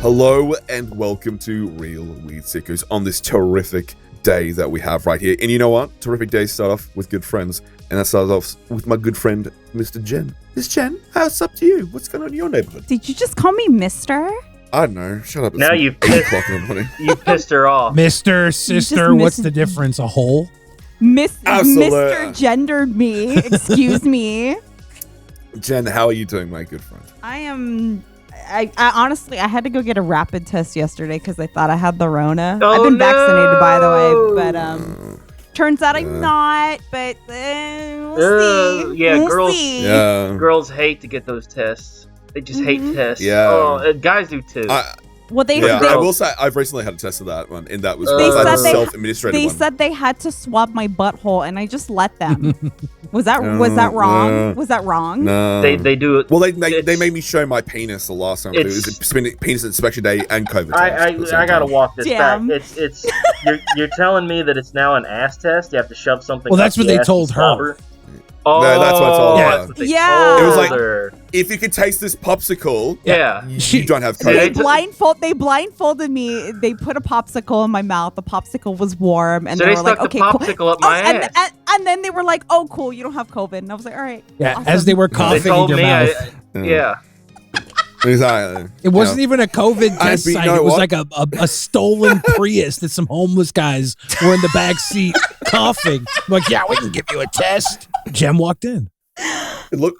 Hello and welcome to Real Weird Sickos on this terrific day that we have right here. And you know what? Terrific days start off with good friends. And that starts off with my good friend, Mr. Jen. Miss Jen, how's up to you? What's going on in your neighborhood? Did you just call me Mister? I don't know. Shut up. Now you pissed her off. Mr. Sister, what's the difference? A hole? Mr. gendered me. Excuse me. Jen, how are you doing, my good friend? I honestly, I had to go get a rapid test yesterday because I thought I had the Rona. I've been vaccinated, by the way, but turns out I'm not. But we'll see. Yeah, we'll see. Girls hate to get those tests. They just hate tests. Yeah. Oh, guys do too. I will say I've recently had a test of that one, and that was self-administrated. They said they had to swab my butthole, and I just let them. Was that wrong? Was that wrong? No. They do it. Well, they made me show my penis the last time. It was penis inspection day and COVID test. I gotta walk this back. Damn. It's you're telling me that it's now an ass test. You have to shove something. Well, that's what they told her. Oh, no, that's what I told her. Yeah. It was like, if you could taste this popsicle, you don't have COVID. They blindfolded me. They put a popsicle in my mouth. The popsicle was warm, and so they were stuck like, "Okay, the popsicle cool." up my ass. And then they were like, "Oh, cool, you don't have COVID." And I was like, "All right." Yeah, awesome. as they were coughing in your mouth. Exactly. It wasn't even a COVID test site. It was like a stolen Prius that some homeless guys were in the back seat coughing. Like, yeah, we can give you a test. Jem walked in. It looked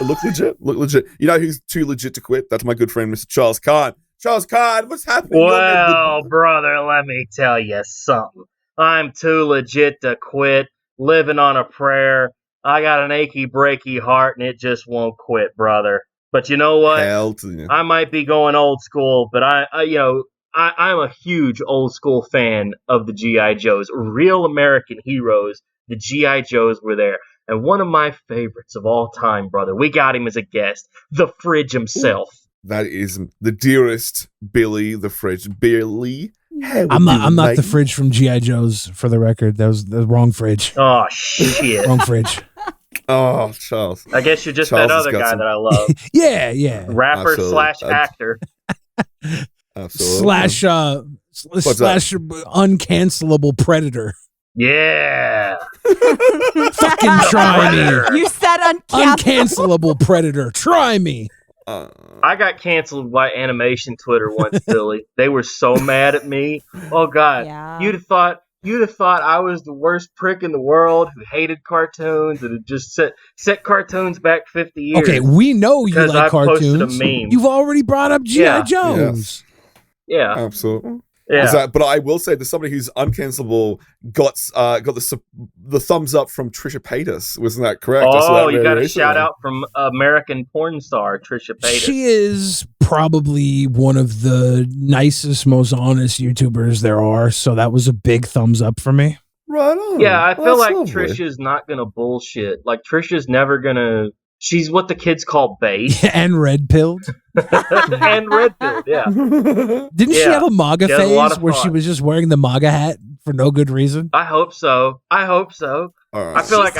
legit. You know who's too legit to quit? That's my good friend, Mr. Charles Kahn. Charles Kahn, what's happening? Well, brother, let me tell you something. I'm too legit to quit. Living on a prayer. I got an achy, breaky heart, and it just won't quit, brother. But you know what? I might be going old school, but I'm a huge old school fan of the G.I. Joes. Real American heroes. The G.I. Joes were there. And one of my favorites of all time, brother, we got him as a guest, the Fridge himself. That is the dearest Billy, the Fridge. Billy. I'm not the Fridge from G.I. Joe's, for the record. That was the wrong Fridge. Oh, shit. Wrong Fridge. Oh, Charles. I guess you're just that other guy that I love. Yeah. Rapper / actor. Absolutely. Slash uncancelable predator. Yeah. Fucking try me. You said uncancelable predator. Try me. I got canceled by animation Twitter once, Billy. They were so mad at me. Oh God. Yeah. You'd have thought I was the worst prick in the world who hated cartoons and had just set cartoons back 50 years. Okay, we know you like cartoons. Posted a meme. You've already brought up G.I. Joe's. Yeah. Absolutely. Yeah. But I will say there's somebody who's uncancelable got the thumbs up from Trisha Paytas. Wasn't that correct? Oh, you got a shout out from American porn star Trisha Paytas. She is probably one of the nicest, most honest YouTubers there are. So that was a big thumbs up for me. Right on. Yeah, I feel like Trisha's not going to bullshit. Like Trisha's never going to... She's what the kids call base. And red-pilled. And red-pilled, yeah. Didn't she have a MAGA phase where she was just wearing the MAGA hat for no good reason? I hope so. Right. I feel like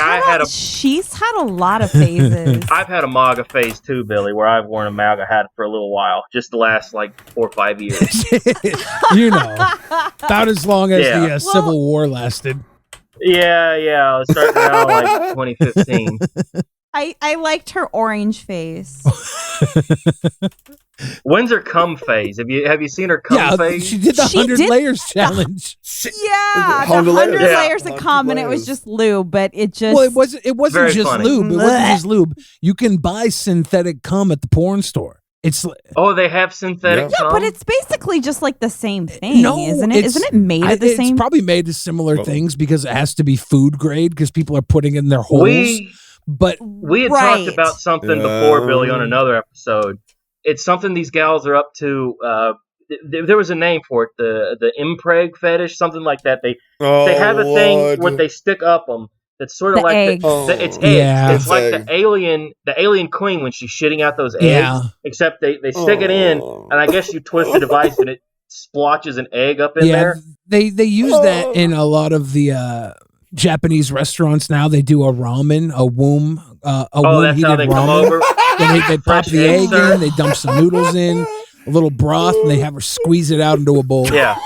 she's had a lot of phases. I've had a MAGA phase too, Billy, where I've worn a MAGA hat for a little while. Just the last 4 or 5 years. About as long as the Civil War lasted. Yeah. I was starting around 2015. I liked her orange face. When's her cum phase? Have you seen her cum phase? She did the 100 layers challenge. The 100 layers of cum, and it was just lube, but it just... Well, it wasn't just funny. lube. It wasn't just lube. You can buy synthetic cum at the porn store. They have synthetic cum? Yeah, but it's basically just like the same thing, isn't it? Isn't it made of the same... It's probably made of similar things because it has to be food grade because people are putting it in their holes. But we had talked about something before, Billy, on another episode. It's something these gals are up to. There was a name for it, the impreg fetish, something like that. They have a thing where they stick up them. It's sort of like eggs. It's eggs. Yeah. It's like the alien queen when she's shitting out those eggs. Except they stick it in, and I guess you twist the device and it splotches an egg up in there. They use that in a lot of the Japanese restaurants now. They do a ramen, a womb that's how they ramen. come over. They pop the egg in, they dump some noodles in. a little broth, and they have her squeeze it out into a bowl. Yeah.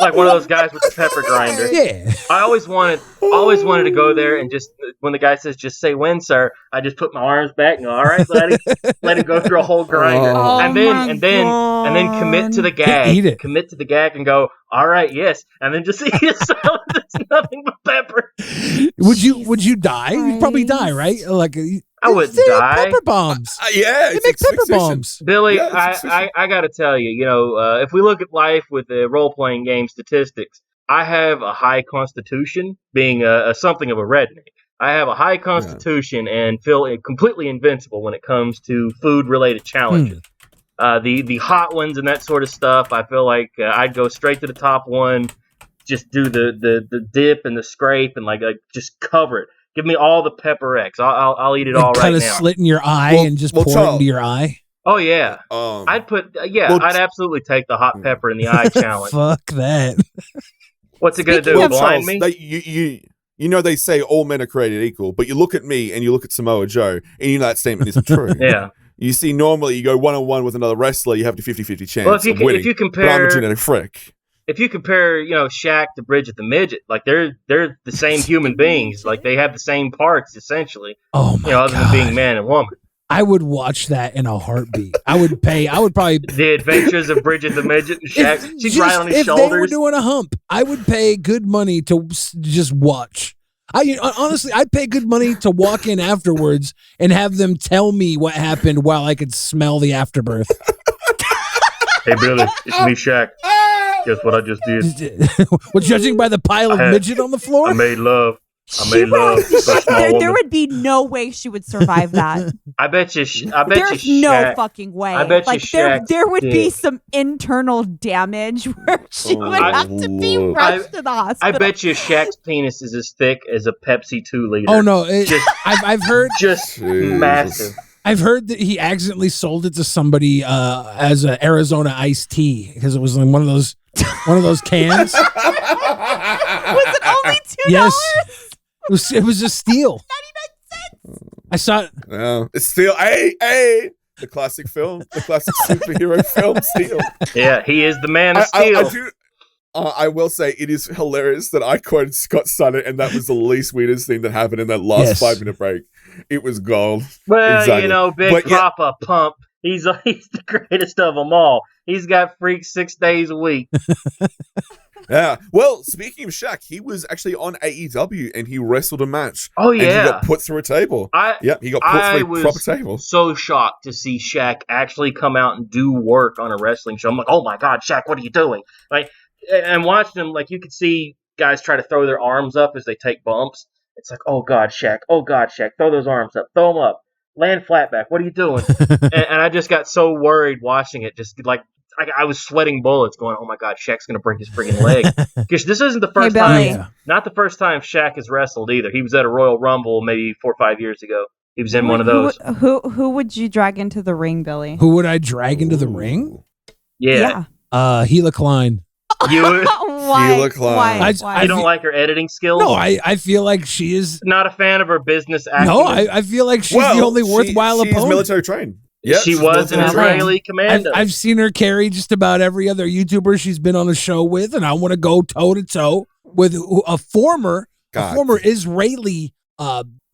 Like one of those guys with the pepper grinder. Yeah. I always wanted to go there and just, when the guy says, just say when, sir, I just put my arms back and go, all right, buddy, let him go through a whole grinder. Oh and then commit to the gag. Eat it. Commit to the gag and go, all right, yes. And then just eat a salad that's nothing but pepper. Would you die? You'd probably die, right? Like I wouldn't die. Pepper bombs. Yeah, They make pepper bombs. Billy, Yeah, I got to tell you, if we look at life with the role-playing game statistics, I have a high constitution, being something of a redneck. I have a high constitution and feel completely invincible when it comes to food-related challenges. The hot ones and that sort of stuff, I feel like I'd go straight to the top one, just do the dip and the scrape and like just cover it. Give me all the Pepper X. I'll eat it all right now. Cut a slit in your eye and just pour it into your eye. Oh yeah, I'd absolutely take the hot pepper in the eye challenge. Fuck that. What's it gonna do? Blind me? They say all men are created equal, but you look at me and you look at Samoa Joe, and you know that statement isn't true. Yeah. You see, normally you go 1-on-1 with another wrestler, you have the 50-50 chance Well, of winning. if you compare, but I'm a genetic freak. If you compare, Shaq to Bridget the Midget, like they're the same human beings. Like they have the same parts essentially. Oh my God. Other than being man and woman. I would watch that in a heartbeat. I would probably The Adventures of Bridget the Midget and Shaq. She's right on his shoulders. If they were doing a hump, I would pay good money to just watch. Honestly, I'd pay good money to walk in afterwards and have them tell me what happened while I could smell the afterbirth. Hey Billy, it's me, Shaq. Guess what I just did? Well, judging by the pile of midget on the floor, I made love. There would be no way she would survive that. I bet you. There's no fucking way. I bet you there would be some internal damage where she would have to be rushed to the hospital. I bet you Shaq's penis is as thick as a Pepsi 2 liter. Oh no! I've heard just massive. I've heard that he accidentally sold it to somebody as an Arizona iced tea because it was in one of those cans. Was it only $2? Yes. It was a steal. 99 cents. I saw it. No, it's still the classic film, the classic superhero film Steel. Yeah, he is the man of steel. I will say it is hilarious that I quoted Scott Steiner, and that was the least weirdest thing that happened in that last 5-minute break. It was gold. Well, exactly. Big Papa Pump. He's the greatest of them all. He's got freaks 6 days a week. Yeah. Well, speaking of Shaq, he was actually on AEW and he wrestled a match. Oh yeah. And he got put through a table. He got put through a proper table. So shocked to see Shaq actually come out and do work on a wrestling show. I'm like, oh my God, Shaq, what are you doing? Like, and watching him, like you could see guys try to throw their arms up as they take bumps. It's like, oh God, Shaq, throw those arms up, throw them up, land flat back. What are you doing? and I just got so worried watching it, just like. I was sweating bullets going, oh my God, Shaq's going to break his freaking leg. Because this isn't the first time, not the first time Shaq has wrestled either. He was at a Royal Rumble maybe 4 or 5 years ago. He was in one of those. Who would you drag into the ring, Billy? Who would I drag into the ring? Yeah. Gila Klein. Gila Klein. Why? You don't like her editing skills? No, I feel like she is... Not a fan of her business acting? No, I feel like she's the only worthwhile opponent. She's military trained. Yep, she was an Israeli commando. I've seen her carry just about every other YouTuber she's been on a show with, and I want to go toe-to-toe with a former Israeli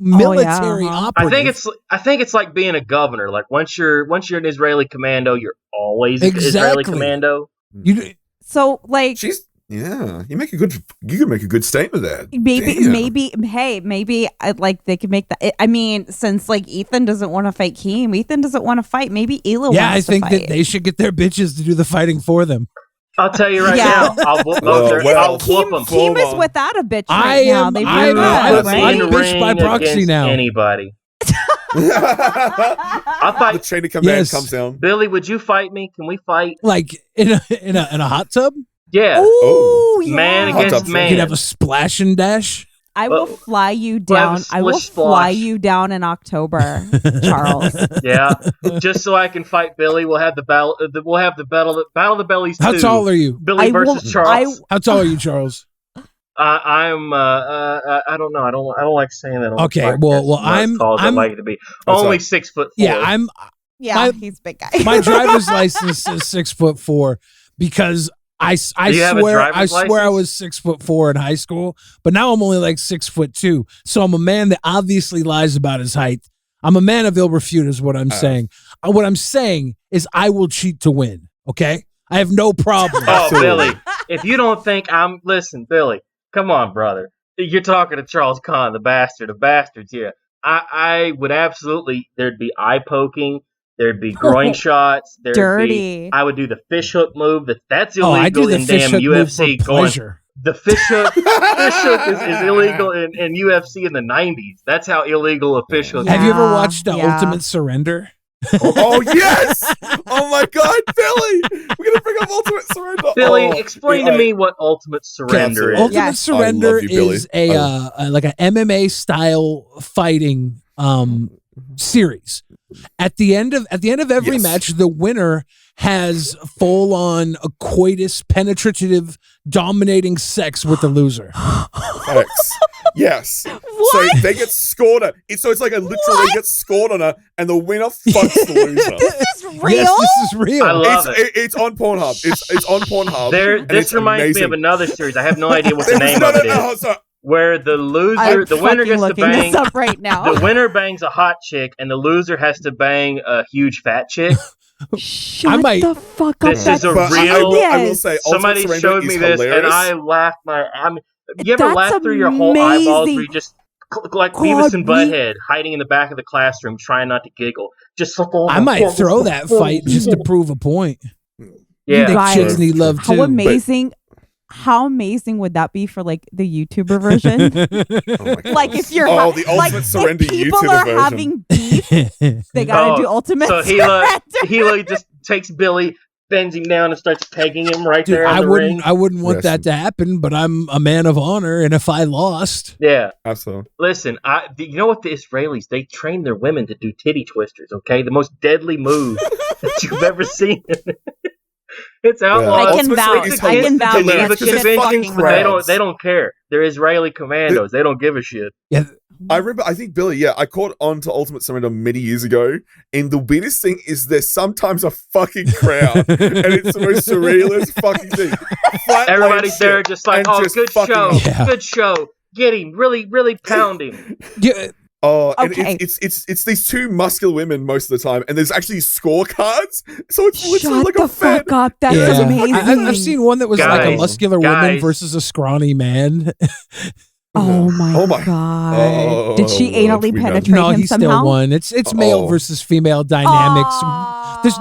military operative. I think it's like being a governor. Like once you're an Israeli commando, you're always an Israeli commando. So like you could make a good statement there. Maybe like they could make that. I mean, since like Ethan doesn't want to fight Keem, Ethan doesn't want to fight. Maybe Ela wants to fight. Yeah, I think that they should get their bitches to do the fighting for them. I'll tell you right now. I'll whoop them. Keem is without a bitch right now. I'm bitch by proxy now. Anybody. I'll fight. The chain of command comes down. Billy, would you fight me? Can we fight? Like in a hot tub? Yeah. Ooh, man against man. You could have a splash and dash. I will fly you down. I will fly you down in October, Charles. Yeah, just so I can fight Billy. We'll have the battle. We'll have the battle of the bellies. How tall are you? Billy versus Charles. How tall are you, Charles? I'm. I don't know. I don't like saying that. Okay. Well, I'm like it to be only 6'4". Yeah, Yeah, he's a big guy. My driver's license says 6'4" because I swear I was 6'4" in high school, but now I'm only like 6'2". So I'm a man that obviously lies about his height. I'm a man of ill repute, is what I'm saying. What I'm saying is I will cheat to win. Okay, I have no problem. Oh, Billy, if you don't think listen, Billy, come on, brother. You're talking to Charles Conn, the bastard of bastards here. I would absolutely. There'd be eye poking. There'd be groin shots. Dirty. I would do the fish hook move. That's illegal in damn UFC. The fish hook is illegal in UFC in the 90s. That's how illegal a fish hook is. Have you ever watched Ultimate Surrender? Oh, yes! Oh, my God, Billy! We're going to bring up Ultimate Surrender. Billy, explain to me what Ultimate Surrender is. Ultimate Surrender is like an MMA-style fighting series. At the end of every match, the winner has full-on coitus, penetrative, dominating sex with the loser. Sex. Yes. What? So they get scored at. So it's like literally they get scored on her, and the winner fucks the loser. This is real? Yes, this is real. I love it. It's on Pornhub. It's on Pornhub. This reminds me of another series. I have no idea what the name of it is. Where the loser, the winner gets to bang. This up right now. The winner bangs a hot chick, and the loser has to bang a huge fat chick. Shut the fuck up. This is a real. I will say, somebody showed me this, hilarious. and I laughed you ever laugh through your whole eyeballs where you just like Beavis and Butthead hiding in the back of the classroom trying not to giggle? Just like, I might throw that fight just to prove a point. Yeah, think chicks need love too. How amazing would that be for like the YouTuber version? Like if you're the Ultimate Surrender if people YouTuber are version. having beef, they gotta do Ultimate Surrender. So Hila just takes Billy, bends him down, and starts pegging him there in the ring. I wouldn't want that to happen, but I'm a man of honor, and if I lost, yeah, absolutely. Listen, you know what? The Israelis, they train their women to do titty twisters. Okay, the most deadly move that you've ever seen. It's outlawed. I can vouch. They don't care. They're Israeli commandos. They don't give a shit. Yeah. I remember, I think, Billy, I caught on to Ultimate Surrender many years ago, and the weirdest thing is there's sometimes a fucking crowd, and it's the most surrealist fucking thing. Everybody's there just like, good show, good show. Get him, really, really pound him. Yeah. Oh, okay. And it's these two muscular women most of the time, and there's actually scorecards, so it's literally like a fan. Fuck up. That is amazing. I've seen one that was like a muscular woman versus a scrawny man. Oh my god! Did she anally penetrate him somehow? No, he still won. It's male versus female dynamics. There's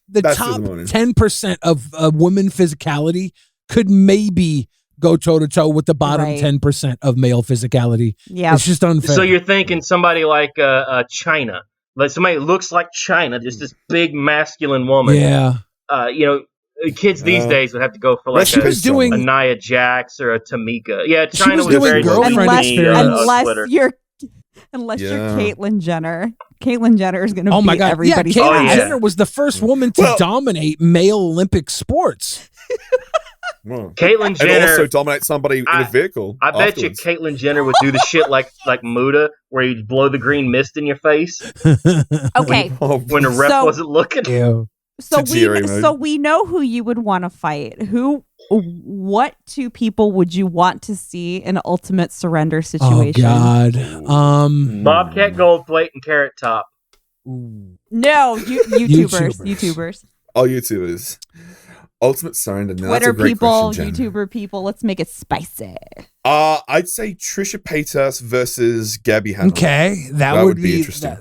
the top 10% of women physicality could maybe go toe-to-toe with the bottom 10% of male physicality. Yeah, it's just unfair. So you're thinking somebody like China, like somebody who looks like China, just this big masculine woman. Yeah. Kids these days would have to go for like a Nia Jax or a Tamika. Yeah, China was very unless you're Caitlyn Jenner. Caitlyn Jenner is going to beat everybody's Caitlyn Jenner was the first woman to dominate male Olympic sports. Caitlyn Jenner and also dominate somebody in a vehicle. I bet you Caitlyn Jenner would do the shit like Muda, where you blow the green mist in your face. Okay, when the ref wasn't looking. Yeah. So we know who you would want to fight. What two people would you want to see in an Ultimate Surrender situation? Oh God, Bobcat Goldthwait and Carrot Top. No, YouTubers. Oh, YouTubers. Ultimate Surrender. Now, Twitter that's a great people, question, YouTuber people. Let's make it spicy. I'd say Trisha Paytas versus Gabby Hanna. Okay, that would be interesting.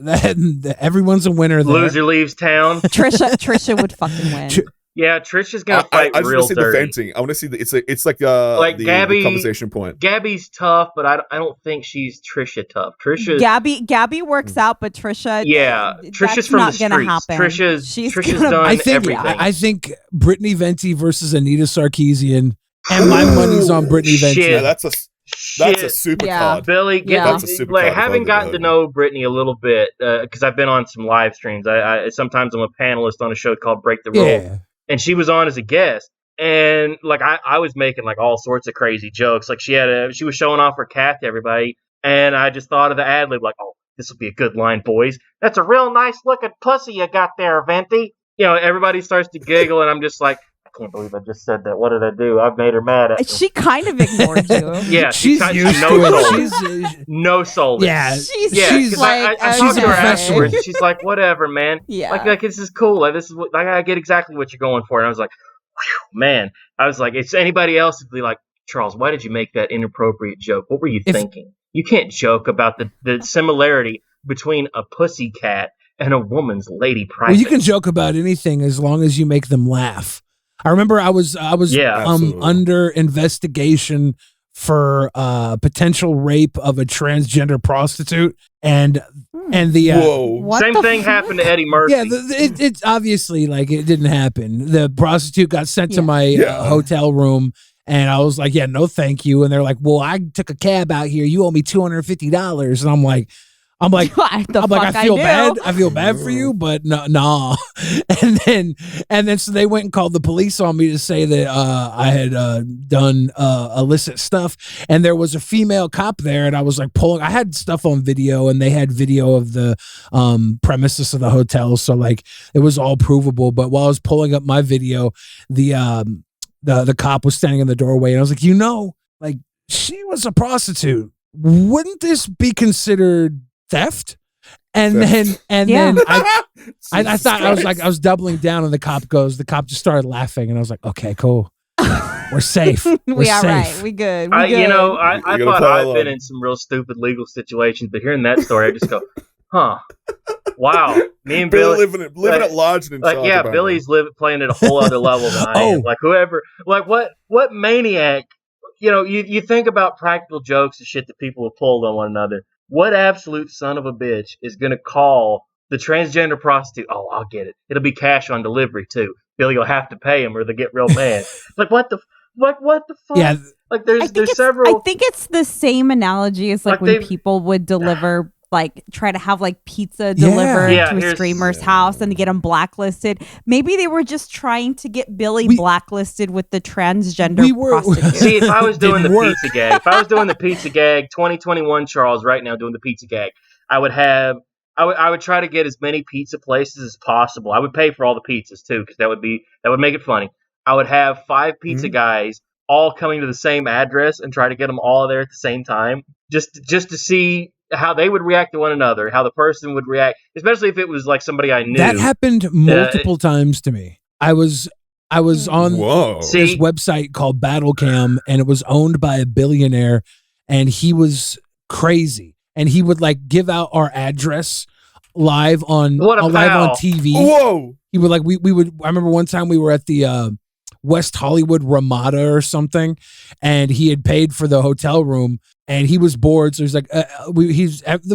Everyone's a winner there. Loser leaves town. Trisha would fucking win. Yeah, Trisha's gonna fight I real just want to see dirty. the venting. I want to see it's like the conversation point. Gabby's tough, but I don't think she's Trisha tough. Gabby works out, but Trisha. Yeah, Trisha's from not the gonna streets. happen. Trisha's done everything. I think Brittany Venti versus Anita Sarkeesian, and my money's on Brittany Venti. Yeah, that's a super card. Billy, that's a super card. Having gotten to know Brittany a little bit, because I've been on some live streams. I sometimes I'm a panelist on a show called Break the Rule. Yeah. And she was on as a guest, and like I was making like all sorts of crazy jokes. Like she was showing off her cat to everybody, and I just thought of the ad lib like, oh, this will be a good line, boys. That's a real nice looking pussy you got there, Venti. You know, everybody starts to giggle, and I'm just like, I can't believe I just said that. What did I do? I've made her mad at me. She kind of ignored you. Yeah, she's used to it. No-sold it. Yeah, she's like, I talked to her afterwards, and she's like, whatever, man. Yeah. Like this is cool. Like, this is what, like, I get exactly what you're going for. And I was like, whew, man. I was like, it's anybody else would be like, Charles, why did you make that inappropriate joke? What were you thinking? You can't joke about the similarity between a pussy cat and a woman's lady private. Well, you can joke about anything as long as you make them laugh. I remember I was under investigation for potential rape of a transgender prostitute, and the same thing happened to Eddie Murphy. Yeah, it's obviously like it didn't happen. The prostitute got sent to my hotel room. And I was like, yeah, no, thank you. And they're like, well, I took a cab out here. You owe me $250. And I'm like, I feel bad. I feel bad for you, but nah. And then so they went and called the police on me to say that I had done illicit stuff. And there was a female cop there, and I was like I had stuff on video, and they had video of the premises of the hotel, so like it was all provable. But while I was pulling up my video, the cop was standing in the doorway, and I was like, like she was a prostitute. Wouldn't this be considered theft? And then I thought I was doubling down, and the cop just started laughing, and I was like, okay, cool. We're safe. We safe. all right. We good. I thought I've been in some real stupid legal situations, but hearing that story, I just go, huh. Wow, me and Billy living at large. Billy's playing at a whole other level than I am. Like whoever, like what maniac? You know, you think about practical jokes and shit that people have pulled on one another. What absolute son of a bitch is gonna call the transgender prostitute? Oh, I'll get it. It'll be cash on delivery too. Billy will have to pay him, or they get real mad. Like what the fuck? Yeah, like there's several. I think it's the same analogy as like when people would deliver. Like try to have like pizza delivered to a streamer's house and get them blacklisted. Maybe they were just trying to get Billy blacklisted with the transgender prostitute. See, if I was doing pizza gag, 2021 Charles right now doing the pizza gag, I would try to get as many pizza places as possible. I would pay for all the pizzas too, because that would make it funny. I would have 5 pizza guys all coming to the same address and try to get them all there at the same time, just to see how they would react to one another, how the person would react, especially if it was like somebody I knew. That happened multiple times to me. I was on this website called BattleCam, and it was owned by a billionaire, and he was crazy, and he would like give out our address live on TV. Whoa! He would like we would. I remember one time we were at the West Hollywood Ramada or something, and he had paid for the hotel room, and he was bored, so he's like, we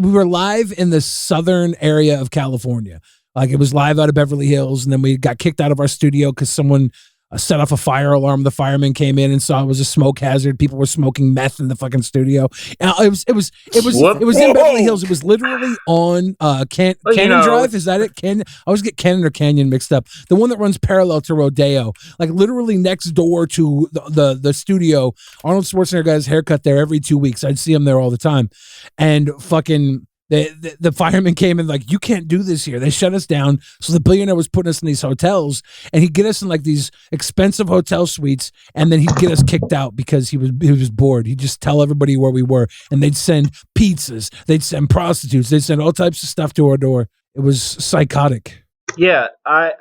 were live in the southern area of California, like it was live out of Beverly Hills, and then we got kicked out of our studio because someone set off a fire alarm. The fireman came in and saw it was a smoke hazard. People were smoking meth in the fucking studio. And it was in Beverly Hills. It was literally on Canyon Drive. Is that it? I always get Canyon or Canyon mixed up. The one that runs parallel to Rodeo, like literally next door to the studio. Arnold Schwarzenegger got his haircut there every 2 weeks. I'd see him there all the time, and fucking. The fireman came in like, you can't do this here. They shut us down. So the billionaire was putting us in these hotels, and he'd get us in like these expensive hotel suites, and then he'd get us kicked out because he was bored. He'd just tell everybody where we were, and they'd send pizzas, they'd send prostitutes, they'd send all types of stuff to our door. It was psychotic. Yeah,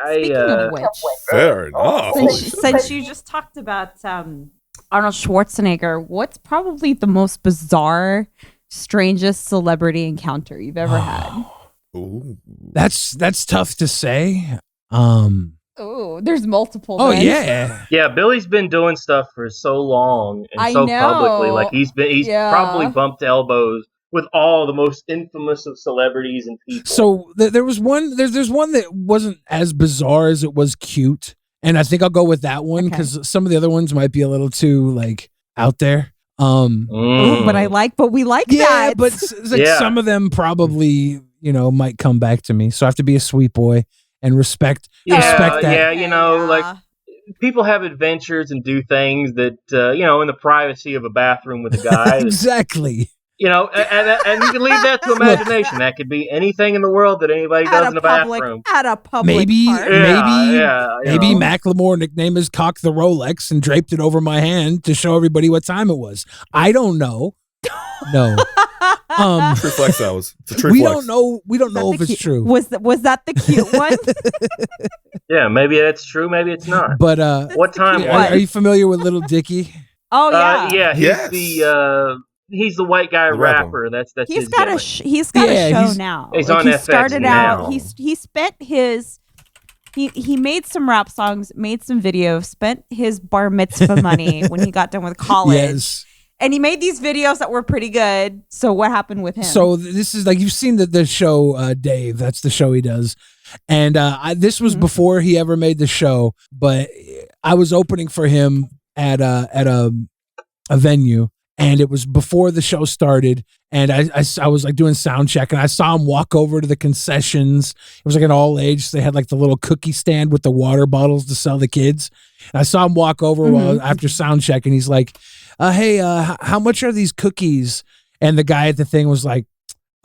Speaking of which, fair enough. Since you just talked about Arnold Schwarzenegger, what's probably the most bizarre, strangest celebrity encounter you've ever had? Ooh. That's tough to say. Oh, there's multiple. Oh then. Yeah. Billy's been doing stuff for so long and publicly. Like he's probably bumped elbows with all the most infamous of celebrities and people. So there was one. There's one that wasn't as bizarre as it was cute, and I think I'll go with that one because some of the other ones might be a little too like out there. But we like that. But like some of them probably, might come back to me. So I have to be a sweet boy and respect that. Yeah, like people have adventures and do things that, in the privacy of a bathroom with a guy. Exactly. And you can leave that to imagination. That could be anything in the world that anybody does in a bathroom. At a public maybe park. Maybe Macklemore nicknamed his cock the Rolex and draped it over my hand to show everybody what time it was. I don't know. No. True flex hours. It's a true we flex. don't know. We don't know if it's true. Was that the cute one? Yeah, maybe it's true. Maybe it's not. But what time? Are you familiar with Little Dickie? Oh yeah. Yeah. He's the white guy rapper. That's he's his got gimmick. He's got a show now. He's on he FX started now. out. He spent his. He made some rap songs, made some videos, spent his bar mitzvah money when he got done with college. Yes. And he made these videos that were pretty good. So what happened with him? So this is like, you've seen the show Dave. That's the show he does. And this was before he ever made the show, but I was opening for him at a venue, and it was before the show started. And I was like doing sound check, and I saw him walk over to the concessions. It was like an all age. So they had like the little cookie stand with the water bottles to sell the kids. And I saw him walk over after sound check, and he's like, hey, how much are these cookies? And the guy at the thing was like,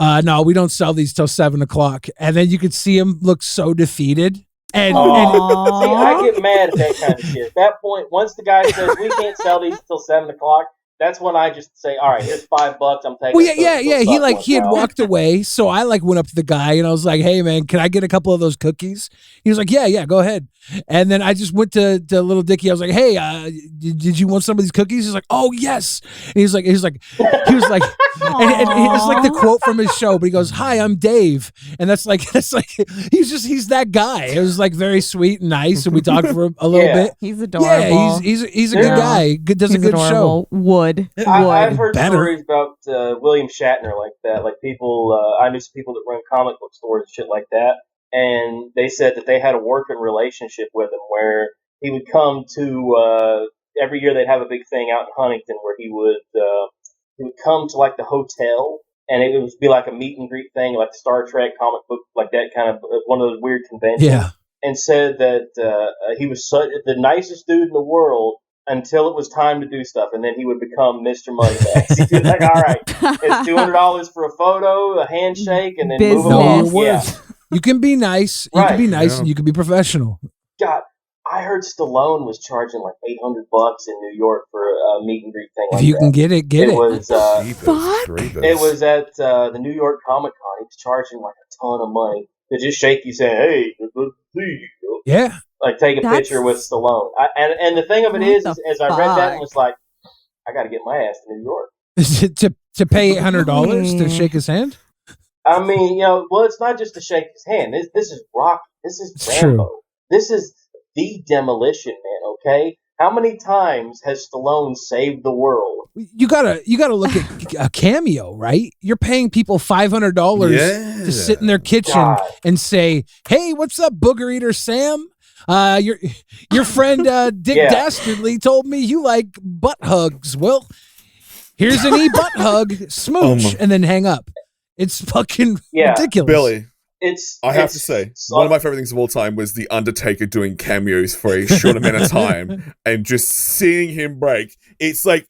no, we don't sell these till 7:00. And then you could see him look so defeated. And see, I get mad at that kind of shit. At that point, once the guy says we can't sell these till 7:00, that's when I just say, all right, here's $5. I'm taking. Well, yeah. He had walked away, so I like went up to the guy and I was like, "Hey, man, can I get a couple of those cookies?" He was like, "Yeah, go ahead." And then I just went to Little Dickie. I was like, "Hey, did you want some of these cookies?" He's like, "Oh yes." And he was like, and it was like the quote from his show. But he goes, "Hi, I'm Dave," and that's like he's that guy. It was like very sweet and nice, and we talked for a little bit. He's adorable. Yeah, he's a good guy. Does a good show. I've heard stories about William Shatner like that. Like people, I knew some people that run comic book stores and shit like that, and they said that they had a working relationship with him where he would come to every year they'd have a big thing out in Huntington where he would come to like the hotel, and it would be like a meet and greet thing, like Star Trek comic book, like that kind of one of those weird conventions. Yeah. And said that he was the nicest dude in the world until it was time to do stuff, and then he would become Mr. Moneybags. He'd be like, all right, it's $200 for a photo, a handshake, and then move along. Yeah. You can be nice. You can be nice, and you can be professional. God, I heard Stallone was charging like $800 in New York for a meet and greet thing. If you can get it, get it. It was at the New York Comic Con. He was charging like a ton of money to just shake you, saying, "Hey, yeah." Like take a picture with Stallone. And the thing of it is as I read that and was like, I got to get my ass to New York. to pay $800 to shake his hand? I mean, well, it's not just to shake his hand. This is Rocky. This is Rambo. True. This is the Demolition Man, okay? How many times has Stallone saved the world? You gotta look at a Cameo, right? You're paying people $500 to sit in their kitchen and say, "Hey, what's up, Booger Eater Sam? Your friend Dick Dastardly told me you like butt hugs. Well, here's an butt hug, smooch, and then hang up." It's fucking ridiculous. Billy, I have to say, one of my favorite things of all time was The Undertaker doing cameos for a short amount of time and just seeing him break. It's like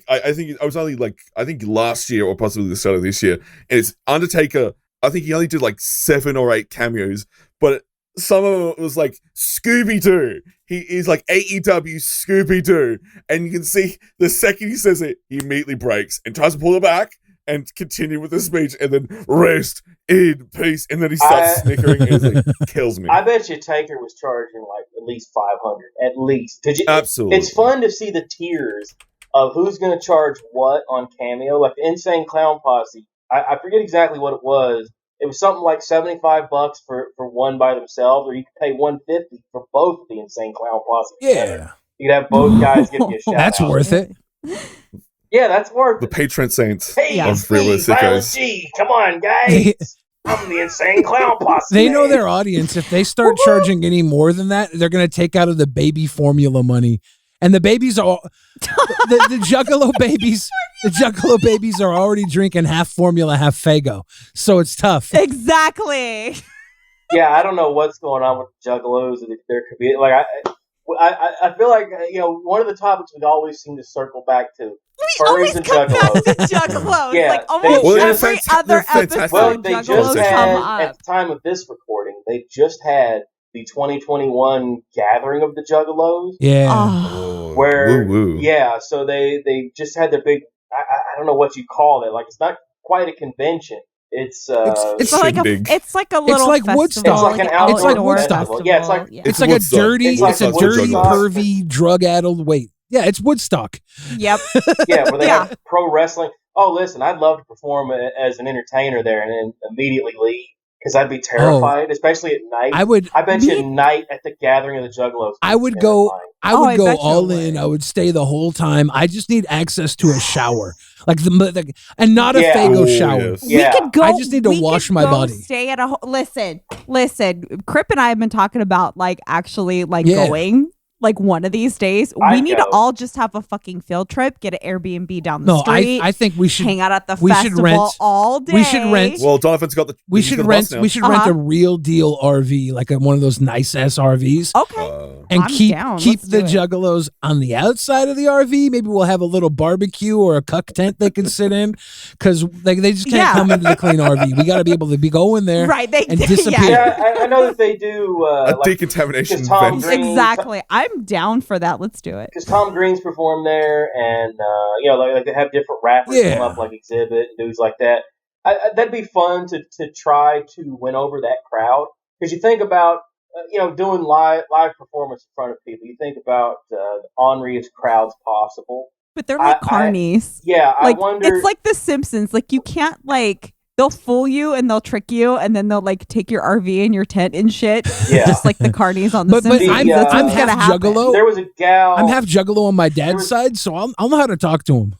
I think I was only I think last year or possibly the start of this year, and it's Undertaker. I think he only did like 7 or 8 cameos, but some of it was like Scooby-Doo. He is like AEW Scooby-Doo, and you can see the second he says it, he immediately breaks and tries to pull it back and continue with the speech, and then rest in peace, and then he starts snickering, and it kills me. I bet you Taker was charging like at least $500, at least. Absolutely. It's fun to see the tiers of who's going to charge what on Cameo. Like the Insane Clown Posse, I forget exactly what it was. It was something like $75 for one by themselves, or you could pay $150 for both of the Insane Clown Posse. Yeah, you could have both guys give you a shout. That's worth it. Yeah, that's worth the patron saints of Sickos. Come on, guys. I'm the Insane Clown Posse. They know their audience. If they start charging any more than that, they're going to take out of the baby formula money. And the babies are the Juggalo babies. The Juggalo babies are already drinking half formula, half Faygo. So it's tough. Exactly. Yeah, I don't know what's going on with the Juggalos. There could be I feel like one of the topics we always seem to circle back to. We always come back to Juggalos. Yeah, like almost every other episode. Well, they just had up. at the time of this recording, they just had the 2021 gathering of the Juggalos. Yeah. Where woo-woo. Yeah, so they just had their big. I don't know what you call it. Like it's not quite a convention. It's like a little festival. Woodstock. It's like an outdoor It's like Woodstock. festival. Yeah, it's like it's like a dirty, pervy, drug-addled. Wait, yeah, it's Woodstock. Yep. Yeah, where they have pro wrestling. Oh, listen, I'd love to perform as an entertainer there and then immediately leave because I'd be terrified, especially at night. I bet you at night at the gathering of the Juggalos. I would go all in. I would stay the whole time. I just need access to a shower, and not a Fago shower. Yes. Yeah. We could go. I just need to wash my body. Stay at a listen. Crip and I have been talking about actually going. Like one of these days, we need to all just have a fucking field trip, get an Airbnb down the street. I think we should hang out at the festival all day. We should rent. Well, Donovan's got the. We should rent a real deal RV, like one of those nice ass RVs. Okay, and keep Let's the Juggalos on the outside of the RV. Maybe we'll have a little barbecue or a cuck tent they can sit in, because they just can't come into the clean RV. We got to be able to be going there, right? And disappear. Yeah, I know that they do a decontamination. Exactly. I'm down for that. Let's do it. Because Tom Green's performed there, and they have different rappers come up like Exhibit and dudes like that. That'd be fun to try to win over that crowd. Because you think about doing live performance in front of people. You think about the orneriest crowds possible. But they're like carnies. I wonder. It's like The Simpsons. Like you can't they'll fool you and they'll trick you and then they'll take your RV and your tent and shit. Yeah. Just like the carnies on The Simpsons. I'm half Juggalo. There was a gal. I'm half Juggalo on my dad's side, so I'll know how to talk to him.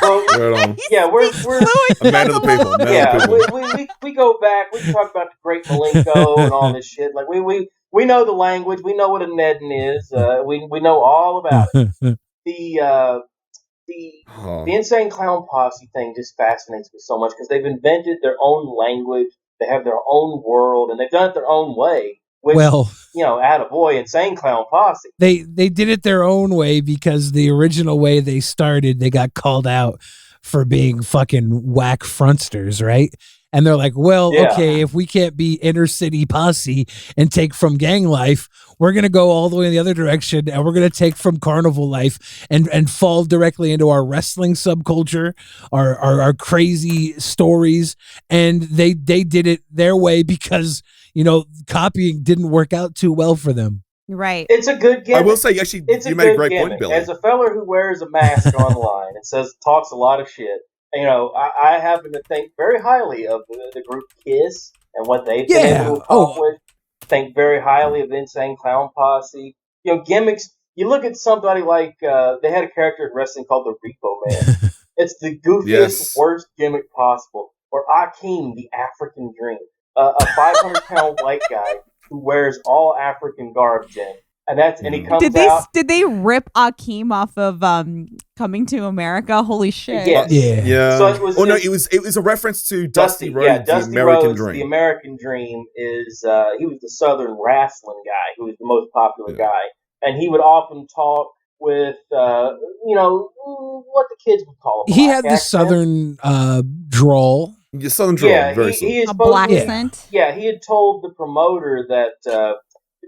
Well, yeah, we're a man of the people. We go back. We can talk about the Great Malenko and all this shit. Like we know the language. We know what a Nedden is. We know all about it. The Insane Clown Posse thing just fascinates me so much because they've invented their own language, they have their own world, and they've done it their own way. Which, attaboy, Insane Clown Posse. They did it their own way because the original way they started, they got called out for being fucking whack frontsters, right? And they're like, okay, if we can't be inner city posse and take from gang life, we're going to go all the way in the other direction and we're going to take from carnival life and fall directly into our wrestling subculture, our crazy stories. And they did it their way because, copying didn't work out too well for them. Right. It's a good gimmick. I will say, actually, you made a great point, Billy. As a feller who wears a mask online and talks a lot of shit, I happen to think very highly of the group Kiss and what they've been able to accomplish. Think very highly of the Insane Clown Posse. Gimmicks. You look at somebody like they had a character in wrestling called the Repo Man. It's the goofiest, worst gimmick possible. Or Akeem, the African Dream, a 500-pound white guy who wears all African garb, Jen. And he comes out. Did they rip Akeem off of Coming to America? Holy shit! Yes. Yeah. So it was a reference to Dusty Rhodes. Yeah, Dusty the American Rhodes, Dream. The American Dream is he was the Southern wrestling guy who was the most popular guy, and he would often talk with what the kids would call him. He had the Southern drawl. Yeah, Southern drawl. Yeah, very he a black accent. Yeah, he had told the promoter that.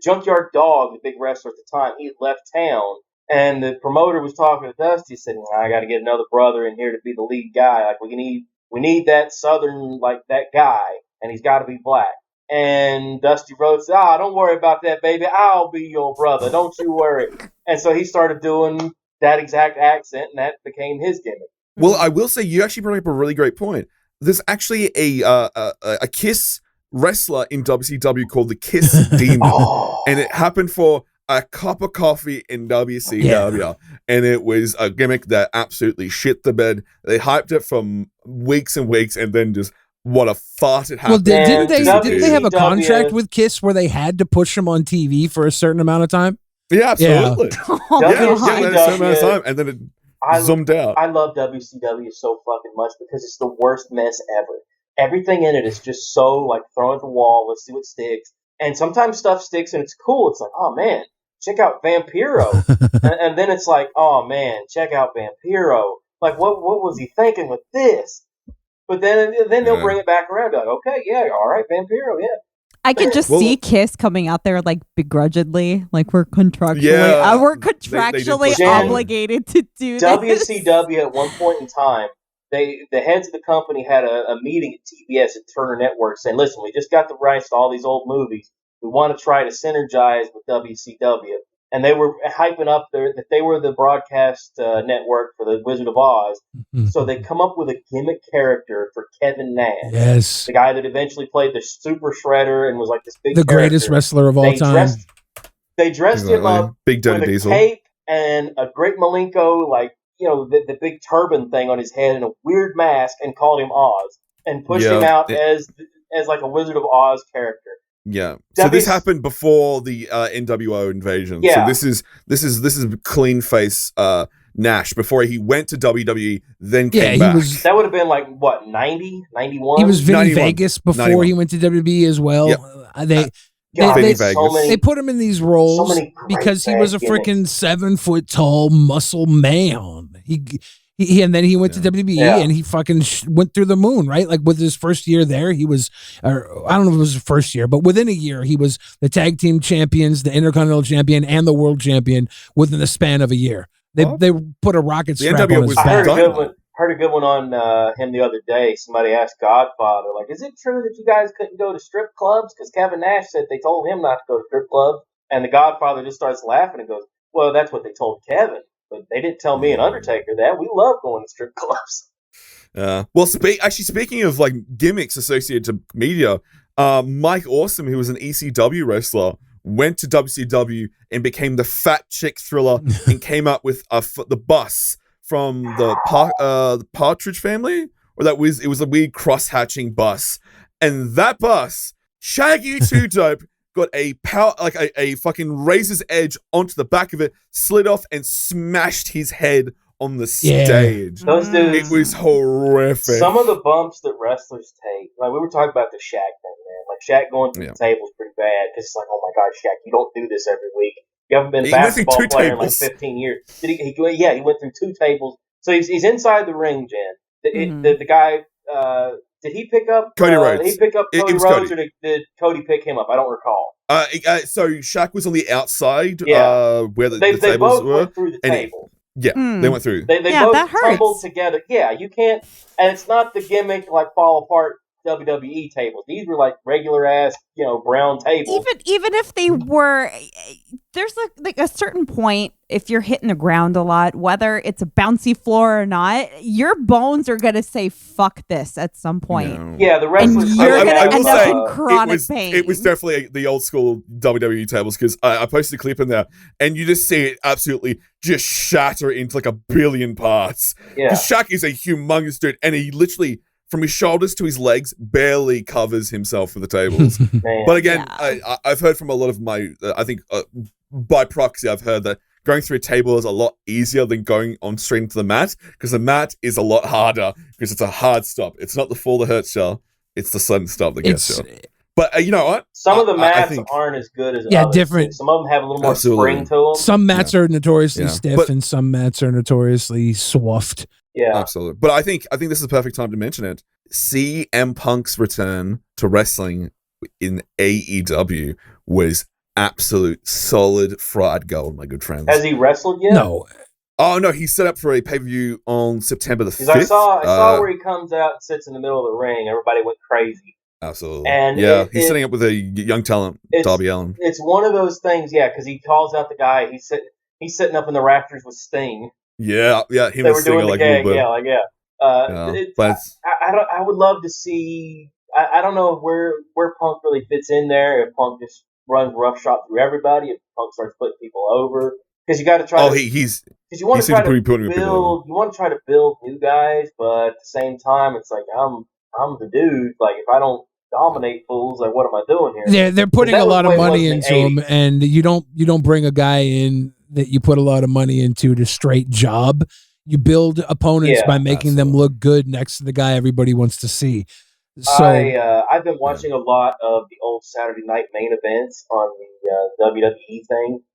Junkyard Dog, the big wrestler at the time, he had left town, and the promoter was talking to Dusty, saying, "I got to get another brother in here to be the lead guy. Like we need that Southern, like that guy, and he's got to be black." And Dusty Rhodes said, "Don't worry about that, baby. I'll be your brother. Don't you worry." And so he started doing that exact accent, and that became his gimmick. Well, I will say you actually brought up a really great point. There's actually a Kiss wrestler in WCW called the Kiss Demon, and it happened for a cup of coffee in WCW, and it was a gimmick that absolutely shit the bed. They hyped it for weeks and weeks, and then just what a fart it happened. Well, didn't they have a contract with Kiss where they had to push them on TV for a certain amount of time? Yeah, absolutely. WCW, and then it zoomed out. I love WCW so fucking much because it's the worst mess ever. Everything in it is just so thrown at the wall. Let's see what sticks. And sometimes stuff sticks and it's cool. It's like, oh man, check out Vampiro. and then it's like, oh man, check out Vampiro. Like, what was he thinking with this? But then they'll bring it back around. Be like, okay, yeah, all right, Vampiro, yeah. I could just see Kiss coming out there like begrudgingly, like we're contractually obligated to do this. WCW at one point in time, the heads of the company had a meeting at TBS at Turner Network saying, listen, we just got the rights to all these old movies. We want to try to synergize with WCW. And they were hyping up that they were the broadcast network for the Wizard of Oz. Mm-hmm. So they come up with a gimmick character for Kevin Nash. Yes. The guy that eventually played the Super Shredder and was like this big greatest wrestler of all time. They dressed him up Big with Diesel. A cape and a great Malenko, like, the big turban thing on his head and a weird mask, and called him Oz and pushed him out as like a Wizard of Oz character. Yeah. So this happened before the NWO invasion. Yeah. So this is clean face Nash before he went to WWE, then came back. That would have been like what, 90, 91? He was Vinny Vegas before 91. He went to WWE as well. Yep. They put him in these roles because he was a freaking 7 foot tall muscle man. And then he went to WWE and he fucking went through the moon, right? Like with his first year there, he was, or I don't know if it was his first year, but within a year, he was the tag team champions, the Intercontinental champion, and the world champion within the span of a year. They put a rocket strap on his back. Heard a good one on him the other day. Somebody asked Godfather, like, is it true that you guys couldn't go to strip clubs? Because Kevin Nash said they told him not to go to strip clubs. And the Godfather just starts laughing and goes, well, that's what they told Kevin. But they didn't tell me and Undertaker that. We love going to strip clubs. Well, speaking of like gimmicks associated to media, Mike Awesome, who was an ECW wrestler, went to WCW and became the fat chick Thrilla and came up with the bus from the Partridge Family, or it was a weird cross-hatching bus, and that bus, Shaggy 2 Dope, got a fucking razor's edge onto the back of it, slid off, and smashed his head on the stage. Those dudes, it was horrific. Some of the bumps that wrestlers take, like we were talking about the Shaq thing, man. Like Shaq going through the table is pretty bad because it's like, oh my God, Shaq, you don't do this every week. You haven't been a basketball player in like 15 years. He went through 2 tables. So he's inside the ring, Jen. The guy, did he pick up Cody Rhodes? Did he pick up Cody Rhodes, or did Cody pick him up? I don't recall. So Shaq was on the outside, where the tables both were. Went through the table. They went through. They both tumbled together. Yeah, you can't. And it's not the gimmick like fall apart WWE tables. These were like regular ass, brown tables. Even if they were, there's like a certain point, if you're hitting the ground a lot, whether it's a bouncy floor or not, your bones are gonna say fuck this at some point. No. Yeah, the wrestlers. And you're gonna end up in chronic pain. It was definitely the old school WWE tables, because I posted a clip in there, and you just see it absolutely just shatter into like a billion parts. Yeah, because Shaq is a humongous dude, and he literally, from his shoulders to his legs, barely covers himself for the tables. But again, I've heard from a lot of my, I think by proxy, I've heard that going through a table is a lot easier than going on straight into the mat, because the mat is a lot harder, because it's a hard stop. It's not the fall that hurts you, it's the sudden stop that gets you. But you know what? Some of the mats aren't as good as others. Different. Some of them have a little more spring to them. Some mats are notoriously stiff, and some mats are notoriously swaffed. Yeah, absolutely. But I think this is the perfect time to mention it. CM Punk's return to wrestling in AEW was absolute solid fried gold, my good friends. Has he wrestled yet? No. Oh no, he's set up for a pay-per-view on September the 5th. I saw where he comes out and sits in the middle of the ring. Everybody went crazy. Absolutely. And he's setting up with a young talent, Darby Allin. It's one of those things, because he calls out the guy. He's sitting up in the rafters with Sting. Yeah, him they were doing the gag, but I would love to see. I don't know where Punk really fits in there. If Punk just runs roughshod through everybody, if Punk starts putting people over, because you got to try. You want to try to build new guys, but at the same time, it's like I'm the dude. Like if I don't dominate fools, like what am I doing here? They're putting a lot of money into him, and you don't bring a guy in that you put a lot of money into to straight job. You build opponents by making them look good next to the guy everybody wants to see. So I've been watching a lot of the old Saturday night main events on the WWE thing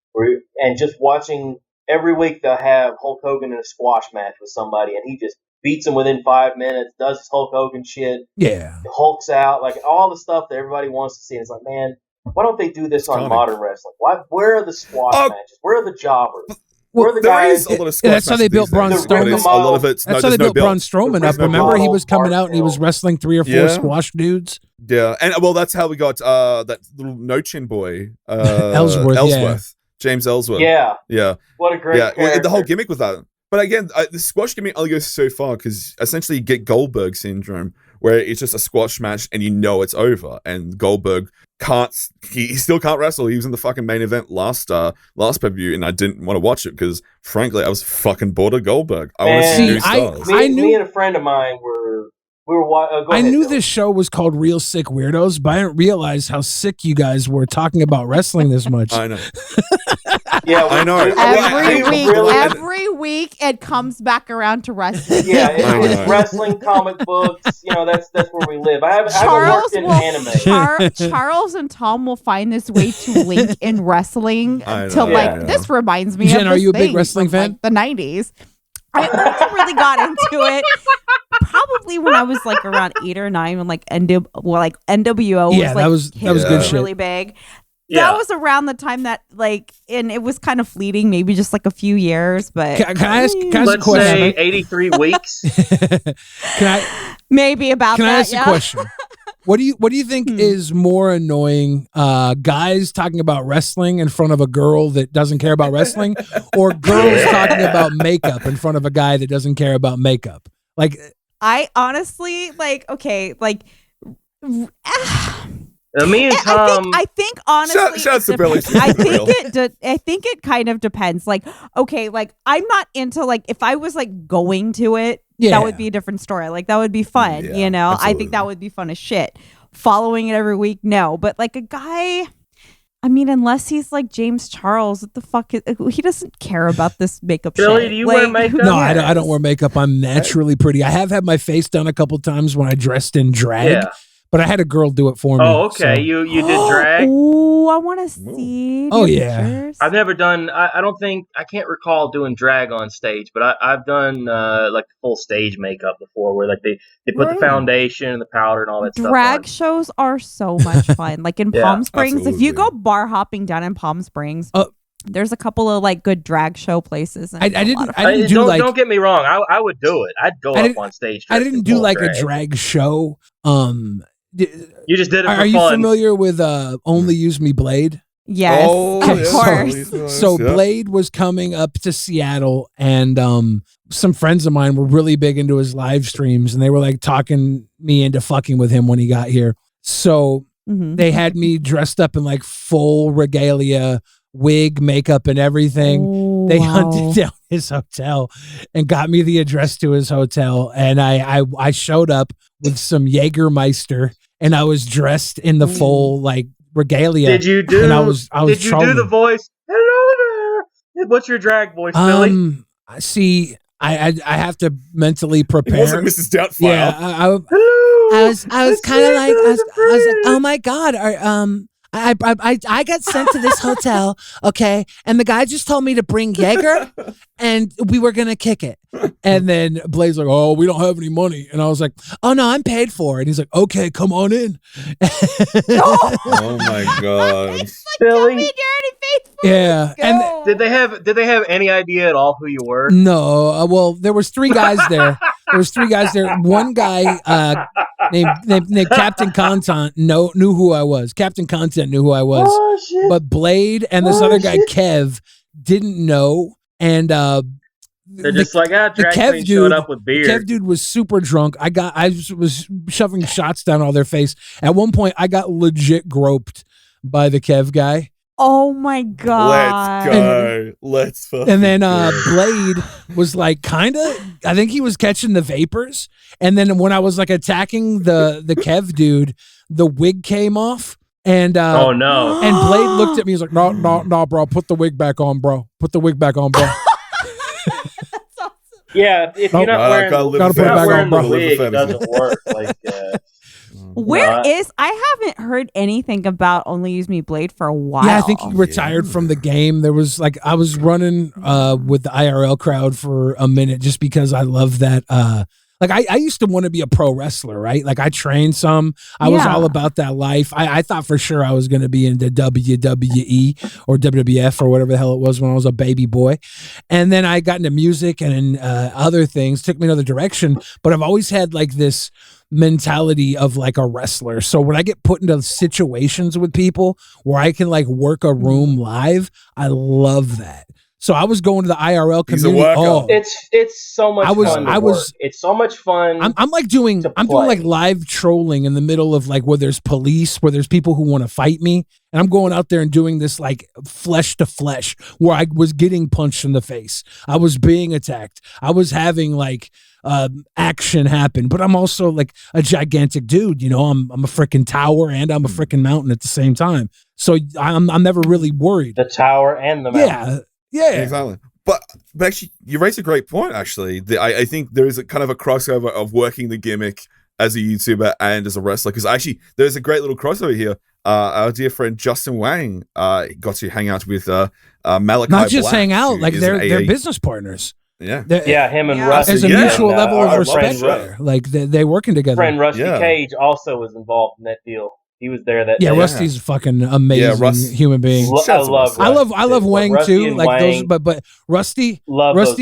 and just watching every week they'll have Hulk Hogan in a squash match with somebody, and he just beats him within 5 minutes, does his Hulk Hogan shit, hulks out, like all the stuff that everybody wants to see. And it's like, man, why don't they do this on modern wrestling? Where are the squash matches? Where are the jobbers? Where are the guys? That's how they built Braun Strowman. That's how they built Braun Strowman up. Remember, he was coming out and he was wrestling 3 or 4 squash dudes. Yeah, and that's how we got that little no-chin boy, Ellsworth. Yeah. James Ellsworth. Yeah. What a great character. The whole gimmick with that. But again, the squash gimmick only goes so far because essentially you get Goldberg syndrome, where it's just a squash match and you know it's over. And Goldberg he still can't wrestle. He was in the fucking main event last pay-per-view, and I didn't want to watch it because, frankly, I was fucking bored of Goldberg. I want to see new stars. Me and a friend of mine I knew this show was called Real Sick Weirdos, but I didn't realize how sick you guys were talking about wrestling this much. I know. Yeah, I know. Every week it comes back around to wrestling. Yeah, it's wrestling, comic books. That's where we live. I haven't worked in anime. Charles and Tom will find this way to link in wrestling this reminds me Jen, of are you a big wrestling fan? The 90s. I only really got into it probably when I was like around 8 or 9 when NWO was good shit. Really big. Yeah. That was around the time that and it was kind of fleeting, maybe just like a few years. But can I ask a question? Let's say 83 weeks. Maybe about that. Can I ask a question? What do you think is more annoying, guys talking about wrestling in front of a girl that doesn't care about wrestling, or girls talking about makeup in front of a guy that doesn't care about makeup? I honestly me and Tom. I think honestly, I think it kind of depends. I'm not into if I was going to it. Yeah. That would be a different story. That would be fun, Absolutely. I think that would be fun as shit. Following it every week, no. But a guy, unless he's like James Charles, what the fuck? He doesn't care about this makeup Billy, shit. Do you wear makeup? No, I don't wear makeup. I'm naturally pretty. I have had my face done a couple times when I dressed in drag. Yeah. But I had a girl do it for me. Oh, okay. So. You did drag? Oh, I want to see. Oh, yeah. Pictures. I've never done, I can't recall doing drag on stage, but I've done full stage makeup before where they put the foundation and the powder and all that stuff. Drag shows are so much fun. In Palm Springs, absolutely. If you go bar hopping down in Palm Springs, there's a couple of good drag show places. And don't get me wrong. I would do it. I'd go up on stage. I didn't do a drag show. You just did it for fun. Are you familiar with ONLYUSEmeBLADE? Yes, of course. So Blade was coming up to Seattle, and some friends of mine were really big into his live streams, and they were talking me into fucking with him when he got here. So they had me dressed up in full regalia, wig, makeup, and everything. They hunted down his hotel and got me the address to his hotel, and I showed up with some Jägermeister, and I was dressed in the full regalia. Did you do? And I was did you do the voice? Hello there. What's your drag voice, Billy? See, I have to mentally prepare. It wasn't Mrs. Doubtfire. Yeah, I was kind of I was like, oh my god, I got sent to this hotel, okay, and the guy just told me to bring Jaeger, and we were gonna kick it. And then Blade's like, "Oh, we don't have any money," and I was like, "Oh no, I'm paid for." And he's like, "Okay, come on in." Oh my god, Billy! Yeah, and did they have any idea at all who you were? No, well, there was 3 guys there. One guy named Captain Content knew who I was. Captain Content knew who I was. Oh, shit. But Blade and this other guy, Kev, didn't know. And they're just the Kev dude showed up with beer. Kev dude was super drunk. I was shoving shots down all their face. At one point, I got legit groped by the Kev guy. Oh my god! Let's go. Let's fucking. And then Blade was I think he was catching the vapors. And then when I was attacking the Kev dude, the wig came off. And oh no! And Blade looked at me. He's like, "No, bro, put the wig back on, bro. Put the wig back on, bro." That's awesome. Yeah, if you're not wearing, gotta put it back on, bro. The wig, it doesn't work. I haven't heard anything about ONLYUSEmeBLADE for a while. Yeah, I think he retired from the game. There was like, I was running with the IRL crowd for a minute just because I love that. Like I used to want to be a pro wrestler, right? Like I trained some. I was all about that life. I thought for sure I was going to be into WWE or WWF or whatever the hell it was when I was a baby boy. And then I got into music and other things, took me another direction. But I've always had like this mentality of like a wrestler. So when I get put into situations with people where I can like work a room live, I love that. So I was going to the IRL community. It's so much fun. It's so much fun. I'm doing like live trolling in the middle of like where there's police, where there's people who want to fight me, and I'm going out there and doing this like flesh to flesh, where I was getting punched in the face, I was being attacked, I was having like action happen, but I'm also like a gigantic dude. You know, I'm a freaking tower and I'm a freaking mountain at the same time. So I'm never really worried. The tower and the mountain. Yeah, exactly. But actually, you raised a great point. Actually, I think there is a kind of a crossover of working the gimmick as a YouTuber and as a wrestler. Because actually, there's a great little crossover here. Our dear friend Justin Wang got to hang out with Malachi. Not just Black, hang out, like they're business partners. Yeah, him and Rusty. There's a mutual level of respect there. Like they're working together. Friend Rusty Cage also was involved in that deal. He was there that day. Rusty's a fucking amazing human being. I love Wang Rusty too. Like Wang, those, but Rusty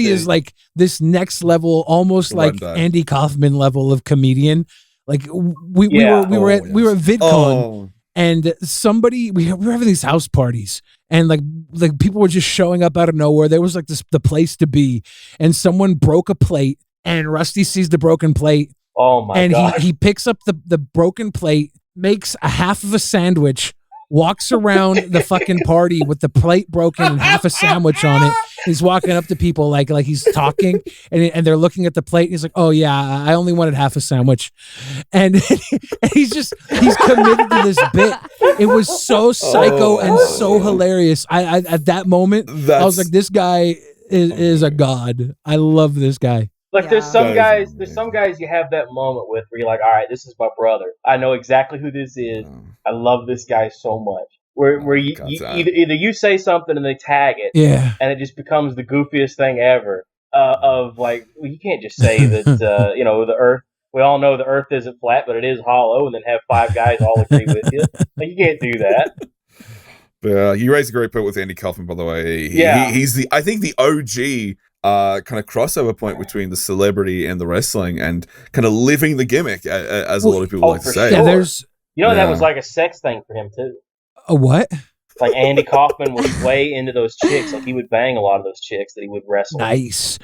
is like this next level, almost like Andy Kaufman level of comedian. Like we were at VidCon and somebody we were having these house parties and like people were just showing up out of nowhere. There was like the place to be, and someone broke a plate, and Rusty sees the broken plate. Oh my god! And he picks up the broken plate, makes a half of a sandwich, walks around the fucking party with the plate broken and half a sandwich on it. He's walking up to people like he's talking, and they're looking at the plate. And he's like, "Oh yeah, I only wanted half a sandwich," and he's committed to this bit. It was so psycho and so hilarious. I at that moment I was like, "This guy is a god." I love this guy. Like there's some guys you have that moment with where you're like, all right, this is my brother. I know exactly who this is. I love this guy so much. Where you either you say something and they tag it, and it just becomes the goofiest thing ever. Of like, well, you can't just say that the Earth. We all know the Earth isn't flat, but it is hollow, and then have 5 guys all agree with you. Like you can't do that. But you raised a great point with Andy Kaufman, by the way. He's I think the OG. Kind of crossover point between the celebrity and the wrestling, and kind of living the gimmick, as a lot of people like to say. Sure. Yeah, that was like a sex thing for him too. A what? Like Andy Kaufman was way into those chicks. Like he would bang a lot of those chicks that he would wrestle. Nice.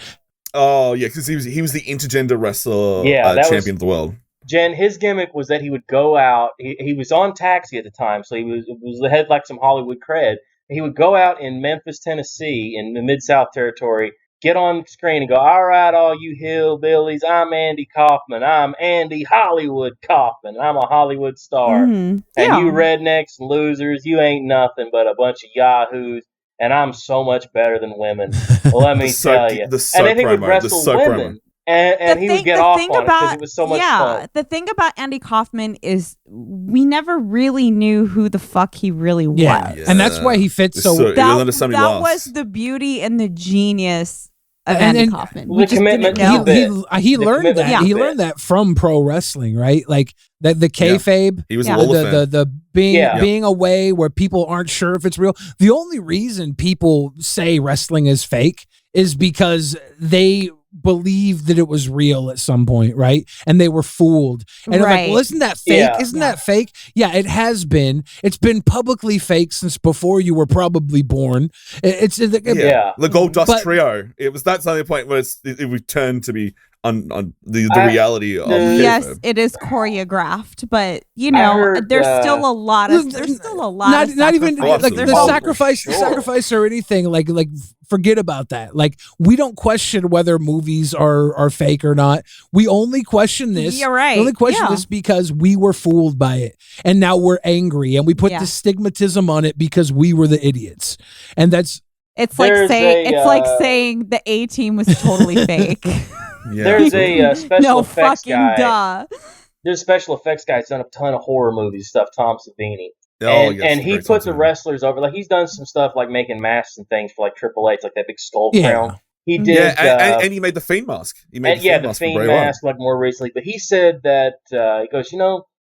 Oh yeah, because he was the intergender wrestler, champion of the world. Jen, his gimmick was that he would go out. He was on Taxi at the time, so he had like some Hollywood cred. He would go out in Memphis, Tennessee, in the Mid-South territory. Get on screen and go, all right, all you hillbillies, I'm Andy Kaufman. I'm Andy Hollywood Kaufman. I'm a Hollywood star. And you rednecks and losers, you ain't nothing but a bunch of yahoos, and I'm so much better than women. Well, let me tell you. And then he would wrestle women. And he would get off on it because it was so much fun. The thing about Andy Kaufman is we never really knew who the fuck he really was. Yeah. And that's why he fits so well. That was the beauty and the genius of Andy Kaufman. The commitment. He learned that. Yeah. He learned that from pro wrestling, right? Like the kayfabe. Yeah. He was the being away where people aren't sure if it's real. The only reason people say wrestling is fake is because they believed that it was real at some point, right? And they were fooled. And they're like, well, isn't that fake? Yeah. Isn't that fake? Yeah, it has been. It's been publicly fake since before you were probably born. The Gold Dust Trio. That's the point where it returned to be on the reality of yes, it is choreographed, but there's still a lot of not even like the sacrifice or anything like forget about that. Like we don't question whether movies are fake or not. We only question this. You're right. We only question this because we were fooled by it, and now we're angry, and we put the stigmatism on it because we were the idiots, and that's. It's like saying the A-Team was totally fake. Yeah. There's a special effects guy. Duh. there's a special effects guy who's done a ton of horror movie stuff, Tom Savini. Oh, yes, and he put the wrestlers over. Like, he's done some stuff like making masks and things for like Triple H, like that big skull crown. He did, and he made the Fiend mask. He made the Fiend mask like more recently. But he said that he goes,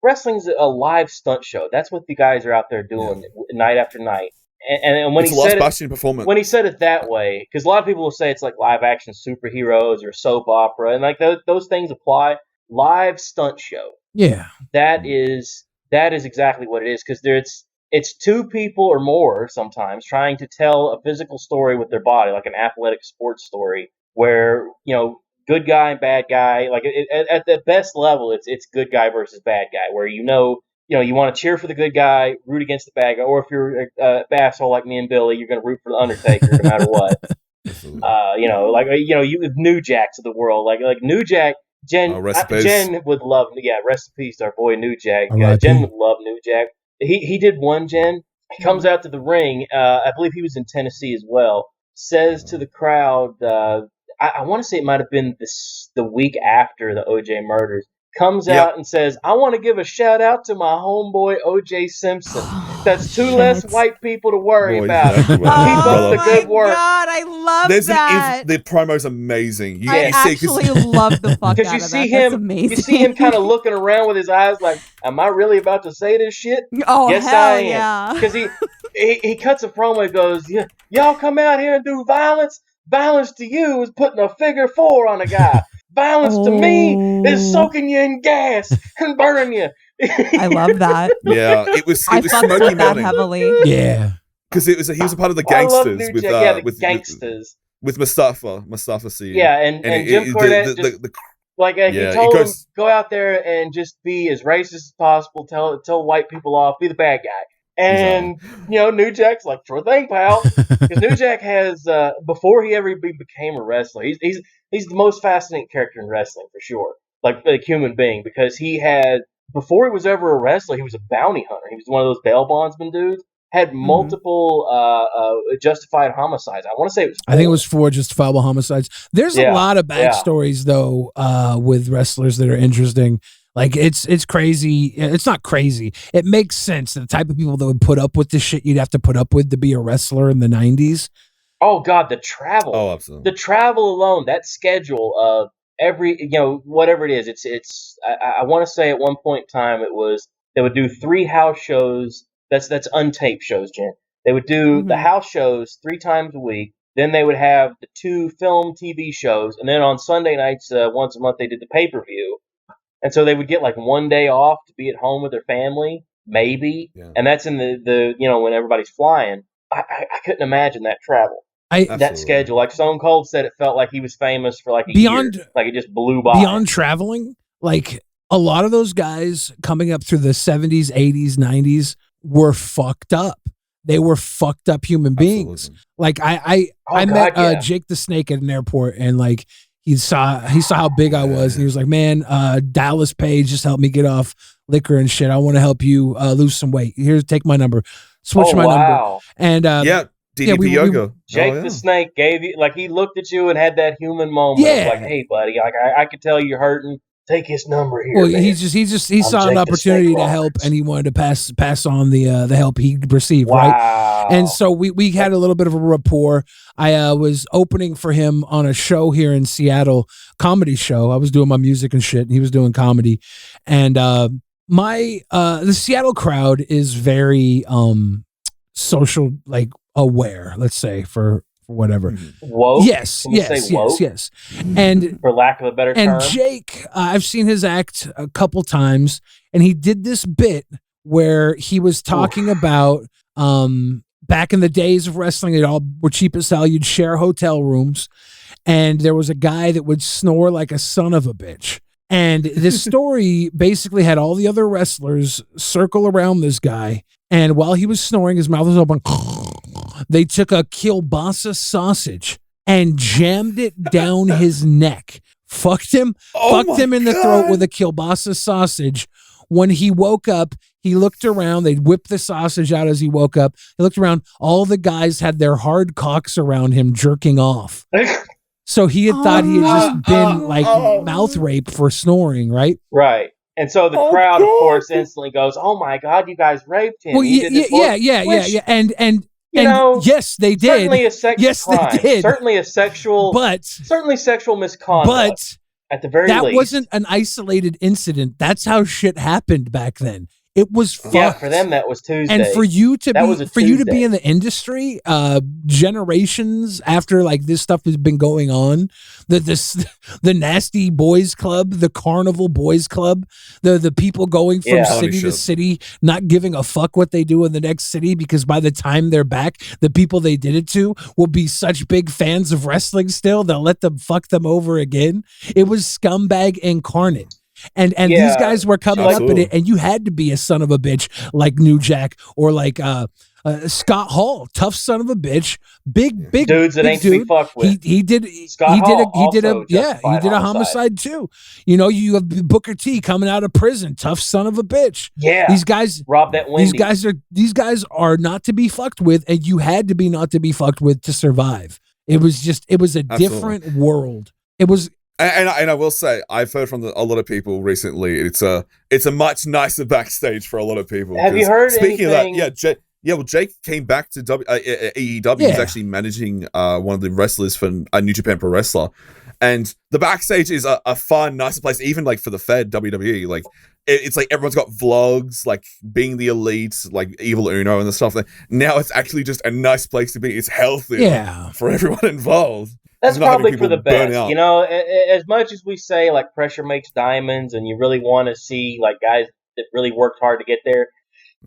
wrestling's a live stunt show. That's what the guys are out there doing night after night. And when it's he said performance. When he said it that way, because a lot of people will say it's like live action superheroes or soap opera, and like those things apply. Live stunt show. Yeah, that is exactly what it is, because it's two people or more sometimes trying to tell a physical story with their body, like an athletic sports story, where good guy and bad guy. Like at the best level, it's good guy versus bad guy, where you want to cheer for the good guy, root against the bad guy, or if you're an asshole like me and Billy, you're going to root for the Undertaker no matter what. You New Jacks of the world, like New Jack. Jen would love. Yeah, rest in peace, our boy New Jack. Jen would love New Jack. He did one. Jen, he comes out to the ring. I believe he was in Tennessee as well. Says to the crowd, I want to say it might have been the week after the OJ murders. Comes out and says, I want to give a shout out to my homeboy O.J. Simpson. That's two less white people to worry about. Keep up the good work. Oh my God, I love that. The promo's amazing. I actually love the fuck out of that. That's amazing. You see him kind of looking around with his eyes like, am I really about to say this shit? Oh, yes, hell I am. Yeah. Because he cuts a promo and goes, y'all come out here and do violence? Violence to you is putting a figure 4 on a guy. Violence to me is soaking you in gas and burning you. I love that. Yeah, it was fucked smoky with that melting. Heavily. Yeah, because he was a part of the Gangsters with Gangsters with Mustafa C. Yeah, and Jim Cornette he told him, go out there and just be as racist as possible. Tell white people off. Be the bad guy. And New Jack's like, sure thing, pal. Because New Jack has before he ever became a wrestler, he's the most fascinating character in wrestling for sure, like a human being, because before he was ever a wrestler, he was a bounty hunter. He was one of those bail bondsman dudes. Had multiple justified homicides. I want to say it was 4. I think it was 4 justifiable homicides. There's a lot of backstories though with wrestlers that are interesting. Like it's crazy. It's not crazy. It makes sense. The type of people that would put up with the shit you'd have to put up with to be a wrestler in the 90s. Oh God, the travel. Oh, absolutely. The travel alone, that schedule of every, whatever it is. It's. I want to say at one point in time they would do 3 house shows. That's untaped shows, Jen. They would do the house shows 3 times a week. Then they would have the 2 film TV shows, and then on Sunday nights, once a month, they did the pay-per-view. And so they would get like one day off to be at home with their family, maybe. Yeah. And that's in the when everybody's flying. I couldn't imagine that travel. That schedule. Like Stone Cold said, it felt like he was famous for like a year. Like it just blew by. Beyond traveling, like a lot of those guys coming up through the 70s, 80s, 90s were fucked up. They were fucked up human beings. Like I met Jake the Snake at an airport, and like he saw how big I was, and he was like, man, Dallas Page just helped me get off liquor and shit. I want to help you lose some weight. Here, take my number. Switch my number. And DDP yoga. Jake the Snake gave you, like, he looked at you and had that human moment. Like, hey buddy, like I could tell you're hurting. Take his number here. Well, man. he saw an opportunity to help, and he wanted to pass on the help he received. Wow. Right. And so we had a little bit of a rapport. I was opening for him on a show here in Seattle, comedy show. I was doing my music and shit, and he was doing comedy. And the Seattle crowd is very social, like aware. Let's say for whatever. Woke? Yes. And for lack of a better term. And Jake, I've seen his act a couple times, and he did this bit where he was talking about back in the days of wrestling, it all were cheap as hell. You'd share hotel rooms, and there was a guy that would snore like a son of a bitch. And this story basically had all the other wrestlers circle around this guy, and while he was snoring, his mouth was open. They took a kielbasa sausage and jammed it down his neck. Fucked him in the throat with a kielbasa sausage. When he woke up, he looked around. They'd whipped the sausage out as he woke up. He looked around. All the guys had their hard cocks around him jerking off. So he had thought he had just been mouth raped for snoring, right? Right. And so the crowd, of course, instantly goes, "Oh my God, you guys raped him!" Well, yeah. And you know, yes, they did. Certainly a sex crime. They did. Certainly a sexual, certainly sexual misconduct. But at the very least, that wasn't an isolated incident. That's how shit happened back then. It was fucked. Yeah, for them that was Tuesday. And for you to be in the industry, generations after like this stuff has been going on, the Nasty Boys Club, the Carnival Boys Club, the people going from city to city, not giving a fuck what they do in the next city, because by the time they're back, the people they did it to will be such big fans of wrestling still, they'll let them fuck them over again. It was scumbag incarnate. And these guys were coming up in it, and you had to be a son of a bitch like New Jack or like Scott Hall, tough son of a bitch, big dudes that ain't to be fucked with. He did a homicide too. You know, you have Booker T coming out of prison, tough son of a bitch. Yeah, these guys robbed that Wendy's. These guys are not to be fucked with, and you had to be not to be fucked with to survive. It was a different world. It was. And I will say, I've heard from a lot of people recently. It's a much nicer backstage for a lot of people. Have you heard? Speaking anything? of that, well, Jake came back to AEW. He's actually managing one of the wrestlers for a New Japan Pro Wrestler, and the backstage is a fun, nicer place. Even like for the Fed WWE, like it's like everyone's got vlogs, like being the elite, like Evil Uno and the stuff. Now it's actually just a nice place to be. It's healthy, for everyone involved. That's probably for the best. You know, as much as we say like pressure makes diamonds, and you really want to see like guys that really worked hard to get there,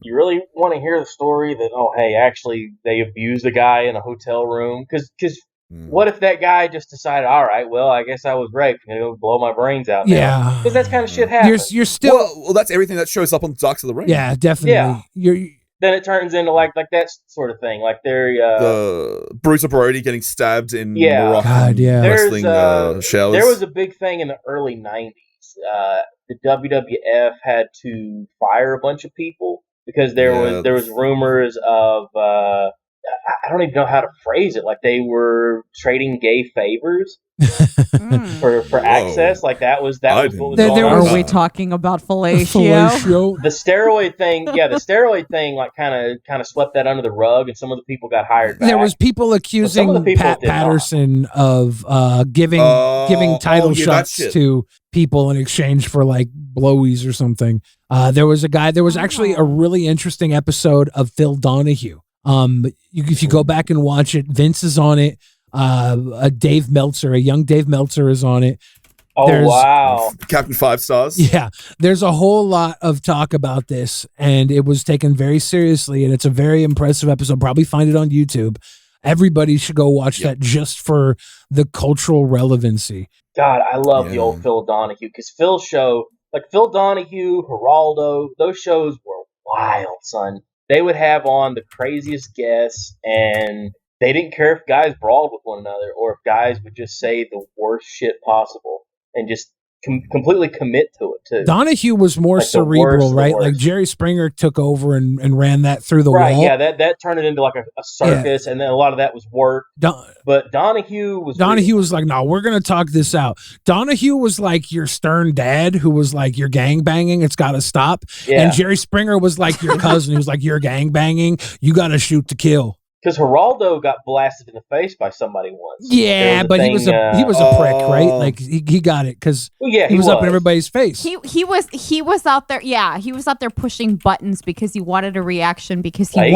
you really want to hear the story that, oh, hey, actually they abused a guy in a hotel room. Because what if that guy just decided, all right, well, I guess I was raped, I'm going to go blow my brains out now. Yeah. Because that kind of shit happens. You're still... Well, that's everything that shows up on Dark of the Ring. Yeah, definitely. Yeah. Then it turns into like that sort of thing. Like the Bruce Brody getting stabbed in Moroccan wrestling shells. There was a big thing in the early 90s. The WWF had to fire a bunch of people because there was rumors of I don't even know how to phrase it. Like they were trading gay favors for access. Like that was what was going on. Are we talking about fellatio? The steroid thing, like kind of swept that under the rug, and some of the people got hired back. There was people accusing Pat Patterson of giving title shots to people in exchange for like blowies or something. There was actually a really interesting episode of Phil Donahue. If you go back and watch it, Vince is on it. A young Dave Meltzer is on it. Wow. Captain 5 Stars. Yeah. There's a whole lot of talk about this, and it was taken very seriously, and it's a very impressive episode. Probably find it on YouTube. Everybody should go watch that just for the cultural relevancy. God, I love the old Phil Donahue, because Phil's show, like Phil Donahue, Geraldo, those shows were wild, son. They would have on the craziest guests, and they didn't care if guys brawled with one another or if guys would just say the worst shit possible and just completely commit to it too. Donahue was more like cerebral, right? Like Jerry Springer took over and ran that through the wall. Right, yeah, that turned it into like a circus, and then a lot of that was work. But Donahue was like, no, we're going to talk this out. Donahue was like your stern dad who was like, you're gang banging, it's got to stop. Yeah. And Jerry Springer was like your cousin who was like, you're gang banging, you got to shoot to kill. Because Geraldo got blasted in the face by somebody once. Yeah, but he was a prick, right? Like he got it because he was up in everybody's face. He was out there. Yeah, he was out there pushing buttons because he wanted a reaction because he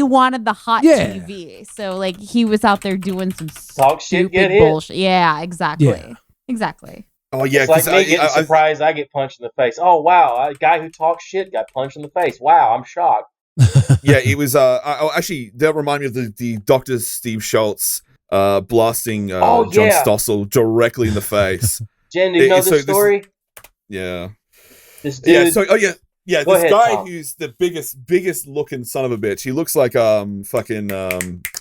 wanted the hot TV. So like he was out there doing some stupid bullshit. Yeah, exactly. Yeah. Exactly. Oh yeah, it's like me getting surprised I get punched in the face. Oh wow, a guy who talks shit got punched in the face. Wow, I'm shocked. Yeah, it was actually that reminded me of the Dr. Steve Schultz blasting John Stossel directly in the face. Jen, do you know this story? This dude. This guy Tom. Who's the biggest looking son of a bitch. He looks like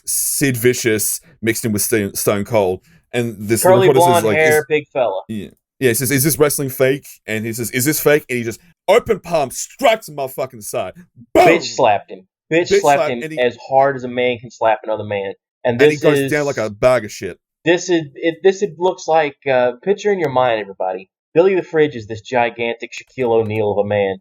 Sid Vicious mixed in with Stone Cold, and this curly blonde hair, big fella. Yeah, he says, "Is this wrestling fake?" And he says, "Is this fake?" And he just open palm strikes him motherfucking side. Boom! Bitch slapped him. Bitch slapped him as hard as a man can slap another man. And he goes down like a bag of shit. This looks like picture in your mind, everybody. Billy the Fridge is this gigantic Shaquille O'Neal of a man.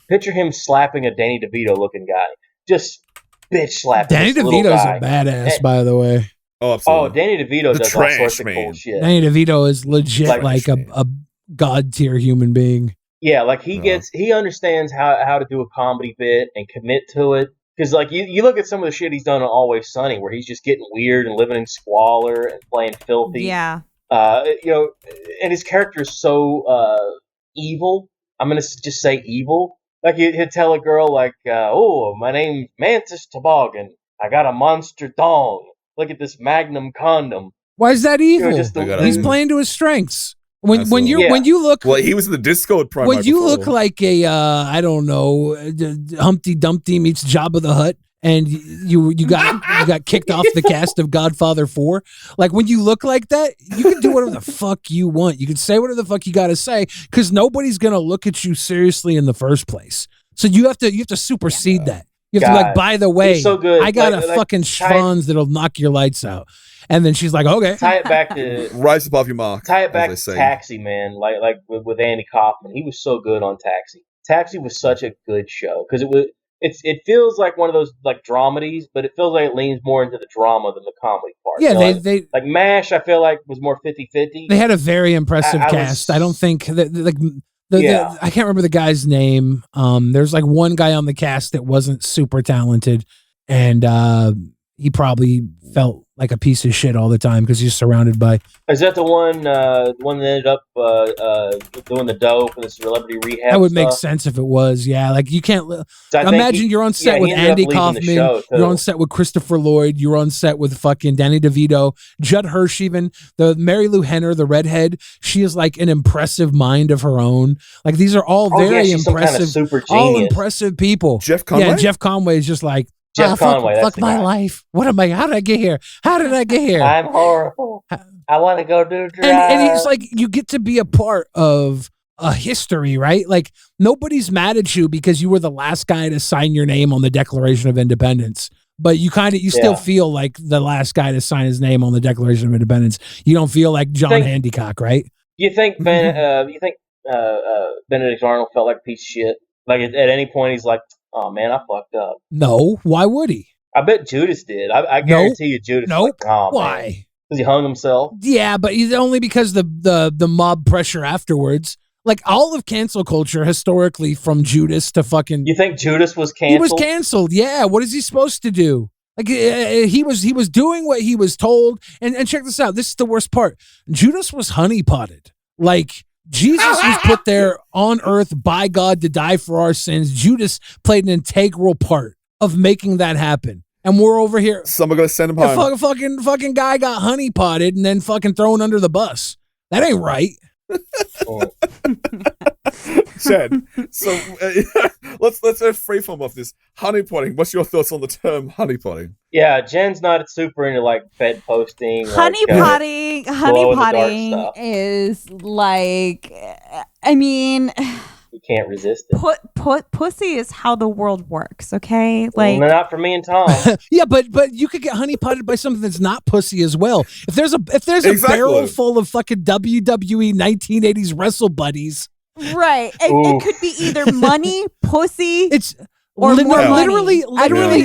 Picture him slapping a Danny DeVito looking guy. Just bitch slapping. Danny DeVito's a badass, by the way. Oh, absolutely. Oh, Danny DeVito does all sorts of cool shit. Danny DeVito is legit like a god tier human being. Yeah, like he understands how to do a comedy bit and commit to it. Because like you look at some of the shit he's done on Always Sunny, where he's just getting weird and living in squalor and playing filthy. Yeah. And his character is so evil. I'm gonna just say evil. Like he'd tell a girl like, "Oh, my name's Mantis Toboggan. I got a monster dong. Look at this Magnum condom." Why is that evil? He's Mm. playing to his strengths. When you look, well, he was in the Discord prime. When you look like a I don't know, Humpty Dumpty meets Jabba the Hutt, and you got kicked off the cast of Godfather 4. Like when you look like that, you can do whatever the fuck you want. You can say whatever the fuck you got to say because nobody's gonna look at you seriously in the first place. So you have to supersede that. You have to like, by the way, so good. I got a fucking schwanz that'll knock your lights out. And then she's like, okay. Tie it back to rise above your mark. Tie it back to Taxi, man. Like with Andy Kaufman, he was so good on Taxi. Taxi was such a good show because it feels like one of those like dramedies, but it feels like it leans more into the drama than the comedy part. Yeah, they like MASH. I feel like was more 50-50. They had a very impressive cast. I don't think that like. I can't remember the guy's name. There's like one guy on the cast that wasn't super talented, and he probably felt like a piece of shit all the time because he's surrounded by. Is that the one that ended up doing the dope and the celebrity rehab? That would make sense if it was. Yeah, like you can't imagine you're on set with Andy Kaufman. You're on set with Christopher Lloyd. You're on set with fucking Danny DeVito, Judd Hirsch, even the Mary Lou Henner, the redhead. She is like an impressive mind of her own. Like these are all very impressive, super genius. All impressive people. Jeff Conway. Yeah, Jeff Conway is just like. Jeff Conway, fuck my life. What am I? How did I get here? How did I get here? I'm horrible. I want to go do drugs. And he's like, you get to be a part of a history, right? Like nobody's mad at you because you were the last guy to sign your name on the Declaration of Independence. But you still feel like the last guy to sign his name on the Declaration of Independence. You don't feel like John Hancock, right? You think Benedict Arnold felt like a piece of shit? Like at any point he's like, oh man, I fucked up. No, why would he? I bet Judas did. I guarantee you Judas. Nope. Like, oh, why? Because he hung himself. Yeah, but he's only because the mob pressure afterwards. Like all of cancel culture historically, from Judas to fucking. You think Judas was canceled? He was canceled. Yeah. What is he supposed to do? Like he was doing what he was told. And check this out. This is the worst part. Judas was honeypotted. Like. Jesus was put there on earth by God to die for our sins. Judas played an integral part of making that happen. And we're over here. Someone gonna send him home. Fucking guy got honeypotted and then fucking thrown under the bus. That ain't right. Chad, so let's freeform off this honeypotting. What's your thoughts on the term honeypotting? Yeah, Jen's not super into like bed posting. Honeypotting is like, I mean, you can't resist it. Pussy is how the world works. Okay, like not for me and Tom. Yeah, but you could get honeypotted by something that's not pussy as well. If there's a barrel full of fucking WWE 1980s wrestle buddies. Right. It could be either money, pussy, or literally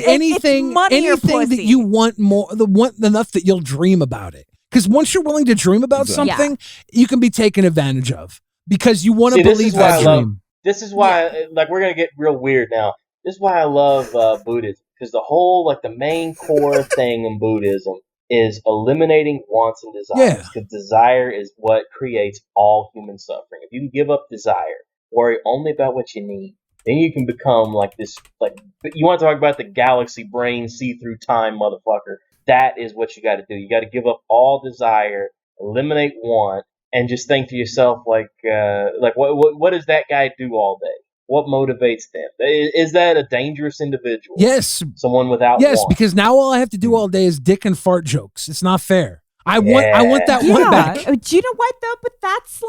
anything anything that you want enough that you'll dream about it. Because once you're willing to dream about something, you can be taken advantage of because you want to believe that dream. This is why, like, we're gonna get real weird now. This is why I love Buddhism, because the whole, like, the main core thing in Buddhism is eliminating wants and desires. Because desire is what creates all human suffering. If you can give up desire, worry only about what you need, then you can become like this. Like, you want to talk about the galaxy brain, see through time, motherfucker. That is what you got to do. You got to give up all desire, eliminate want, and just think to yourself, like what does that guy do all day? What motivates them? Is that a dangerous individual? Yes. Someone without Yes, want? Because now all I have to do all day is dick and fart jokes. It's not fair. I want that one back. Do you know what though? But that's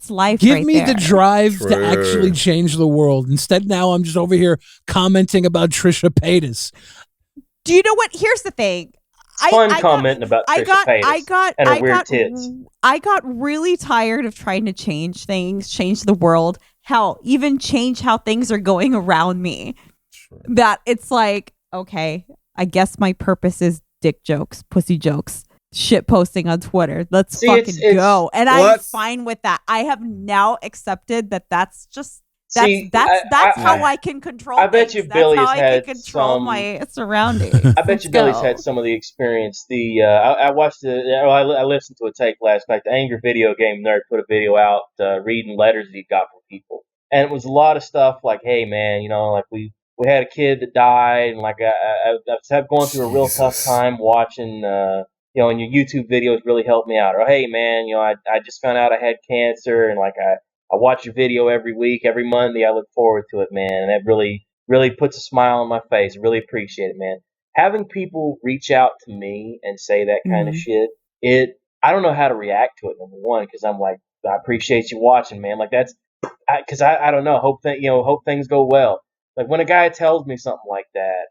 life. Give right me there. the drive to actually change the world. Instead, now I'm just over here commenting about Trisha Paytas. Do you know what? Here's the thing. commenting about Trisha Paytas and her weird tits. I got really tired of trying to change things, change the world, hell, even change how things are going around me. Sure. That it's like, okay, I guess my purpose is dick jokes, pussy jokes, shit posting on Twitter. Let's fucking go. And I'm fine with that. I have now accepted that that's just that's how I can control. I bet you Billy's had control my surroundings. I bet you Billy's had some of the experience. I watched I listened to a tape last night. The Angry Video Game Nerd put a video out reading letters that he got from people, and it was a lot of stuff like, "Hey man, like we had a kid that died, and like I was going through a real tough time watching." And your YouTube videos really helped me out. Or, hey man, I just found out I had cancer, and like I watch your video every week, every Monday. I look forward to it, man. And that really, really puts a smile on my face. I really appreciate it, man. Having people reach out to me and say that kind of shit, I don't know how to react to it, number one, because I'm like, I appreciate you watching, man. Like that's, because I don't know, hope things go well. Like when a guy tells me something like that,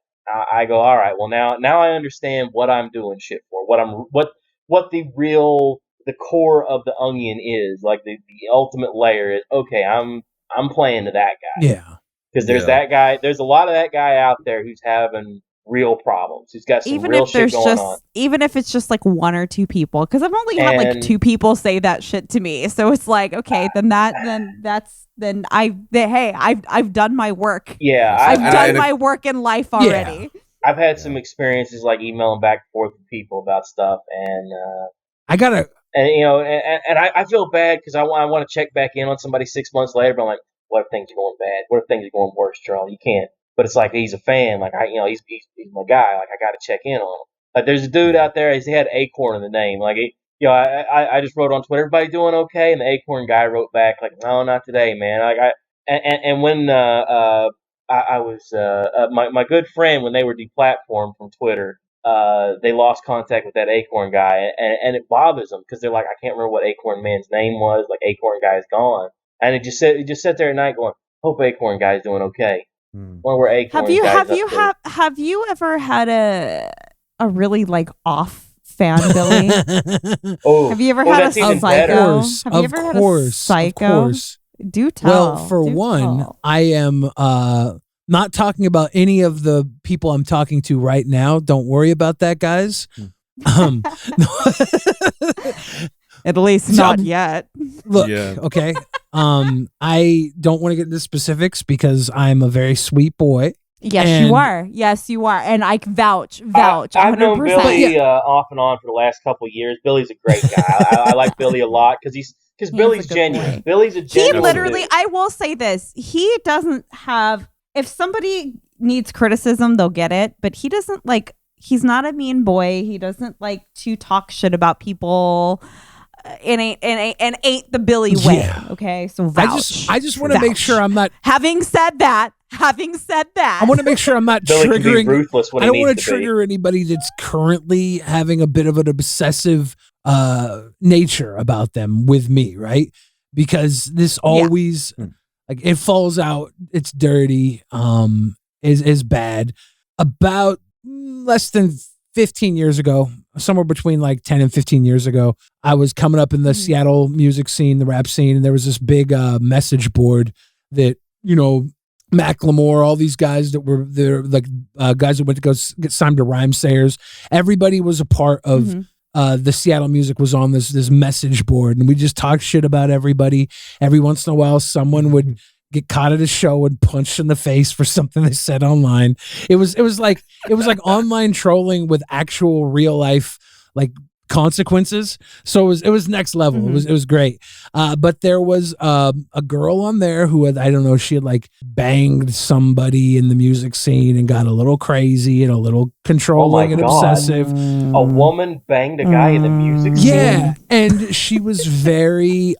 I go, all right, well now I understand what I'm doing shit for, what the core of the onion is, like the ultimate layer is, okay, I'm playing to that guy. Yeah. Because there's that guy, there's a lot of that guy out there who's having real problems. He's got some real shit going on. Even if it's just like one or two people, because I've only had like two people say that shit to me. So it's like, okay, I've done my work. Yeah. I've done my work in life already. Yeah. I've had some experiences like emailing back and forth with people about stuff, and I feel bad because I want to check back in on somebody 6 months later, but I'm like, what if things are going bad? What if things are going worse, Charles? You can't. But it's like he's a fan, like he's my guy. Like I got to check in on him. Like there's a dude out there. He had Acorn in the name. Like I just wrote on Twitter, everybody doing okay? And the Acorn guy wrote back like, no, not today, man. When I was my good friend, when they were deplatformed from Twitter, they lost contact with that Acorn guy, and it bothers them because they're like, I can't remember what Acorn man's name was. Like Acorn guy's gone, and it just sat there at night going, hope Acorn guy's doing okay. Where were Acorn guys? Have you ever had a really like off fan, Billy? Have you ever had a psycho? Have you ever had a psycho? Of course. Do tell. Well, for one, I am not talking about any of the people I'm talking to right now. Don't worry about that, guys. At least not yet. Look, okay. I don't want to get into specifics because I'm a very sweet boy. Yes, you are. Yes, you are. And I vouch. I've known Billy off and on for the last couple of years. Billy's a great guy. I like Billy a lot because Billy's genuine. Billy's a genuine. He literally, I will say this. He doesn't have, if somebody needs criticism, they'll get it. But he doesn't like, he's not a mean boy. He doesn't like to talk shit about people. And ain't the Billy way. Yeah. Okay, so vouch. I just want to make sure I'm not. Having said that, I want to make sure I'm not triggering. Ruthless when I don't want to trigger anybody that's currently having a bit of an obsessive nature about them with me, right? Because this always like it falls out. It's dirty. Is bad. About less than 15 years ago, somewhere between like 10 and 15 years ago, I was coming up in the Seattle music scene, the rap scene, and there was this big message board that, Macklemore, all these guys that were there, like guys that went to go get signed to Rhyme Sayers. Everybody was a part of the Seattle music was on this message board, and we just talked shit about everybody. Every once in a while, someone would get caught at a show and punched in the face for something they said online. It was like online trolling with actual real life like consequences. So it was next level. It was great. But there was a girl on there who had, I don't know, she had like banged somebody in the music scene and got a little crazy and a little controlling and obsessive. A woman banged a guy in the music scene? Yeah. And she was very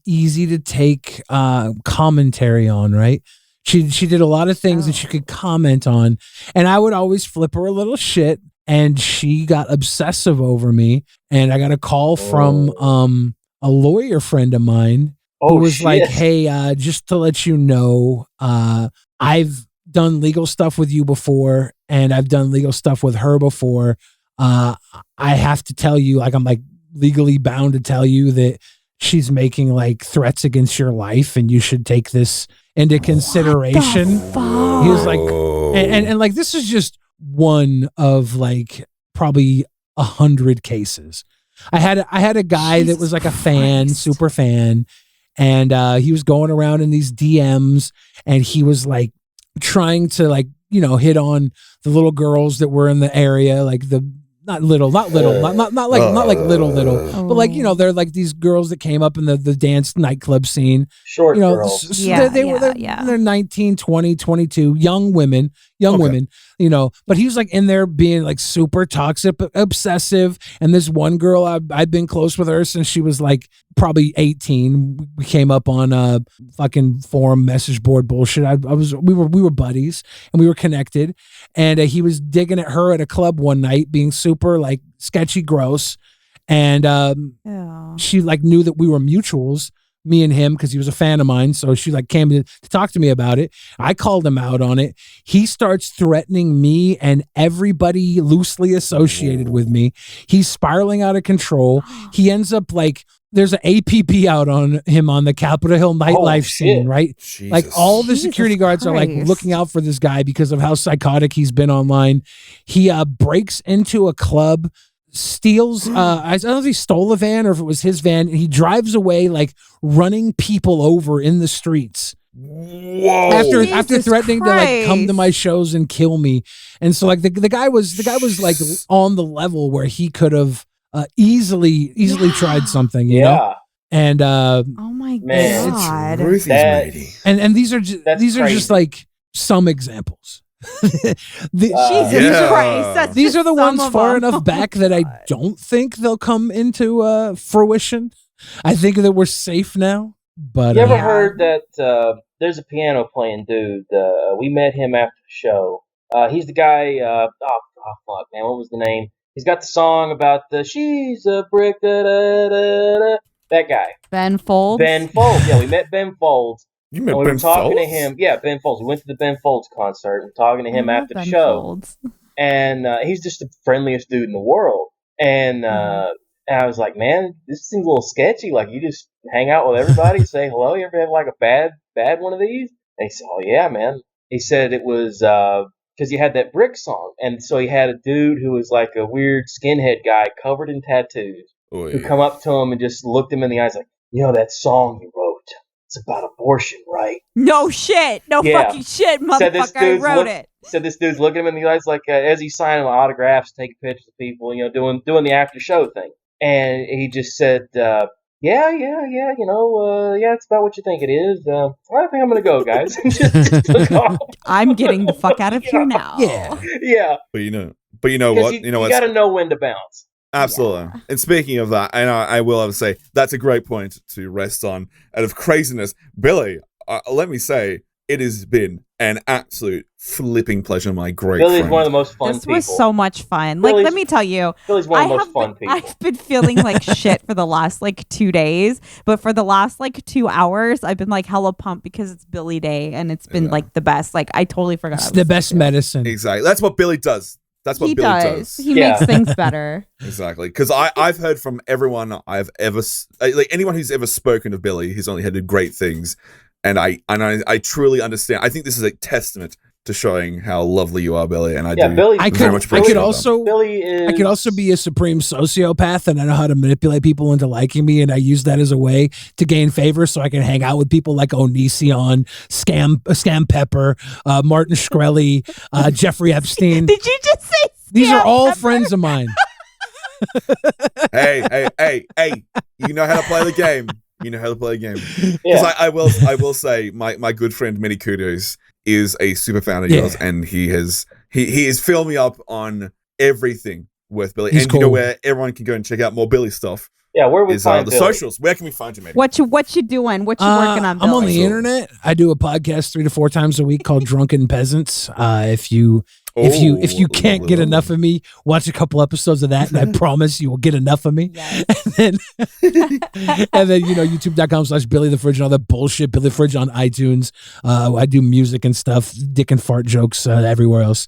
easy to take commentary on, right? She did a lot of things that she could comment on, and I would always flip her a little shit. And she got obsessive over me, and I got a call from a lawyer friend of mine who was like, "Hey, just to let you know, I've done legal stuff with you before, and I've done legal stuff with her before. I have to tell you, like, I'm like legally bound to tell you that she's making like threats against your life and you should take this into consideration. He was like, and like, this is just one of like probably 100 cases. I had a guy that was like a fan, super fan, and he was going around in these DMs and he was like trying to like, you know, hit on the little girls that were in the area, like the not like little, but like, you know, they're like these girls that came up in the dance nightclub scene. Short, you know, girls. They're 19, 20, 22, young women, you know, but he was like in there being like super toxic, obsessive. And this one girl, I've been close with her since she was like probably 18. We came up on a fucking forum message board bullshit. We were buddies and we were connected, and he was digging at her at a club one night, being super like sketchy, gross. And she like knew that we were mutuals, me and him, because he was a fan of mine. So she like came to talk to me about it. I called him out on it. He starts threatening me and everybody loosely associated with me. He's spiraling out of control. He ends up like, there's an APB out on him on the Capitol Hill nightlife scene, right? Jesus. Like all the security guards are like looking out for this guy because of how psychotic he's been online. He breaks into a club, steals I don't know if he stole a van or if it was his van, and he drives away like running people over in the streets. Whoa. After threatening to like come to my shows and kill me. And so like the guy was like on the level where he could have easily tried something, you know? And oh my God. And these are just like some examples. Jesus Christ. These are the ones far enough back that I don't think they'll come into fruition. I think that we're safe now. But you ever heard that there's a piano playing dude? We met him after the show. He's the guy. Fuck, man, what was the name? He's got the song about the she's a brick. Da, da, da, da. That guy. Ben Folds. Yeah, we met Ben Folds. You met Ben Ben Folds? Folds? To him. Yeah, Ben Folds. We went to the Ben Folds concert and talking to him after the show. Folds. And he's just the friendliest dude in the world. And I was like, man, this seems a little sketchy. Like, you just hang out with everybody, say hello. You ever have like a bad one of these? And he said, oh yeah, man. He said it was because he had that Brick song. And so he had a dude who was like a weird skinhead guy covered in tattoos who come up to him and just looked him in the eyes like, you know that song you wrote? It's about abortion, right? No shit. No fucking shit, motherfucker. I wrote it. Said this dude's looking him in the eyes like as he's signing autographs, taking pictures of people, you know, doing the after show thing. And he just said, yeah, you know, it's about what you think it is. I think I'm going to go, guys. just took off. I'm getting the fuck out of here now. Yeah. But you know what? You got to know when to bounce. Absolutely. Yeah. And speaking of that, and I will have to say, that's a great point to rest on. Out of craziness, Billy, let me say, it has been an absolute flipping pleasure, my great Billy's friend. One of the most fun people. This was so much fun. Like, let me tell you. Billy's one of the most fun people. I've been feeling like shit for the last, 2 days. But for the last, 2 hours, I've been, hella pumped because it's Billy Day. And it's been, the best. I totally forgot. It's the best medicine. Exactly. That's what Billy does. That's what Billy does. He makes things better. Exactly. Because I've heard from everyone I've ever... anyone who's ever spoken of Billy, he's only had great things. And I truly understand. I think this is a testament to showing how lovely you are, Billy. And I very much appreciate I could also be a supreme sociopath, and I know how to manipulate people into liking me, and I use that as a way to gain favor, so I can hang out with people like Onision, Scam Pepper, Martin Shkreli, Jeffrey Epstein. Did you just say these are all friends of mine? Hey! You know how to play the game. You know how to play a game. Because I will say my good friend Minnie Kudos is a super fan of yours, and he has filled me up on everything with Billy. He's and cool. You know where everyone can go and check out more Billy stuff. Yeah, where we find the Billy? socials. Where can we find you, mate? What you doing? What you working on, Billy? I'm on the internet. I do a podcast 3 to 4 times a week called Drunken Peasants. If you can't get enough of me, watch a couple episodes of that, and I promise you will get enough of me. Yes. And then youtube.com/Billy the Fridge and all that bullshit. Billy the Fridge on iTunes. I do music and stuff, dick and fart jokes everywhere else.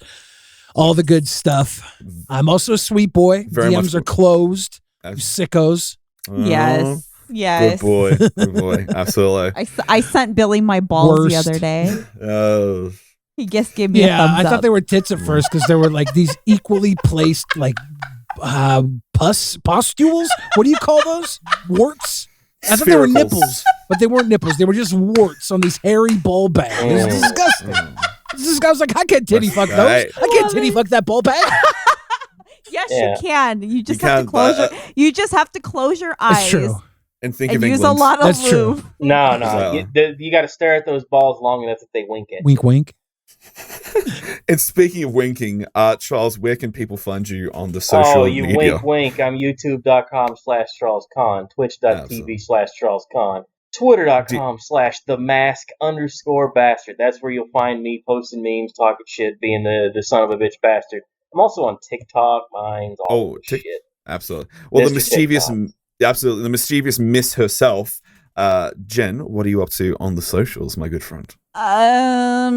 all the good stuff. I'm also a sweet boy. Very DMs are closed. You sickos. Yes. Yes. Good boy. Absolutely. I sent Billy my balls the other day. Oh. He just gave me a thumbs I up. thought they were tits at first because there were like these equally placed like pustules. What do you call those? Warts? I thought they were nipples, but they weren't nipples. They were just warts on these hairy ball bags. It was disgusting. This guy was like, I can't titty fuck those. I can't titty fuck that ball bag. Yes, you can. You just have to close your. You just have to close your eyes. That's true. And think and of use England. a lot of That's lube. true. No. Exactly. You got to stare at those balls long enough that they wink at you. Wink, wink. And speaking of winking, Charles, where can people find you on the social media? Wink, wink. I'm youtube.com/CharlesCon, twitch.tv/CharlesCon, twitter.com/themask_bastard. That's where you'll find me posting memes, talking shit, being the son of a bitch bastard. I'm also on TikTok, Minds, all shit. Absolutely. Well, Mr. the mischievous, TikTok. absolutely, the mischievous Miss herself, Jen. What are you up to on the socials, my good friend? Well,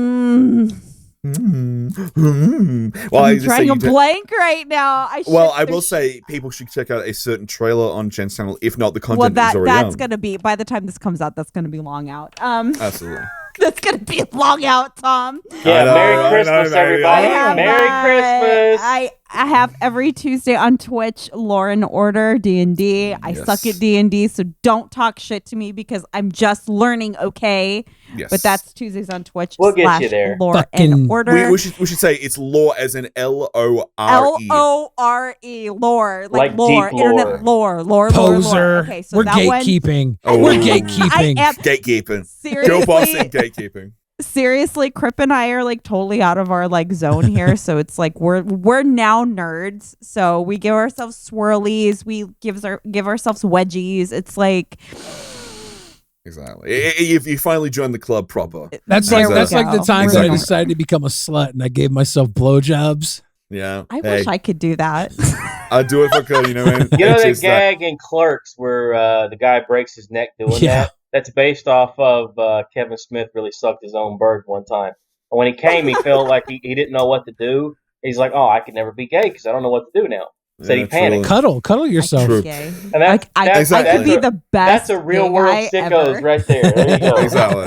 I'm trying a blank right now. I will say people should check out a certain trailer on Jen's channel. If not, the content is already that's gonna be by the time this comes out. That's gonna be long out. Absolutely. That's gonna be long out, Tom. Yeah, Merry Christmas, everybody. Merry Christmas. I have every Tuesday on Twitch, Lauren Order D&D. I suck at D&D, so don't talk shit to me because I'm just learning, okay? Yes. But that's Tuesdays on Twitch. We'll get you there. Lauren Order. We should say it's lore as in LORE. LORE. Lore. Like lore. deep Internet lore. Poser. Lore. Okay, so we're that gatekeeping. Oh. We're gatekeeping. Gatekeeping. Seriously. Joe Boss and gatekeeping. Seriously, Crip and I are like totally out of our like zone here. So it's like we're now nerds. So we give ourselves swirlies. We give ourselves wedgies. It's like exactly. If you finally join the club proper. That's like the time that I decided to become a slut and I gave myself blowjobs. Yeah. I wish I could do that. I'd do it for good, you know, man. You know that gag in Clerks where the guy breaks his neck doing that? That's based off of Kevin Smith really sucked his own bird one time. And when he came, he felt like he didn't know what to do. He's like, oh, I could never be gay because I don't know what to do now. So he panicked. Cuddle yourself. Gay. And I could be the best. That's a real world Sickos ever. right there. There you go. Exactly.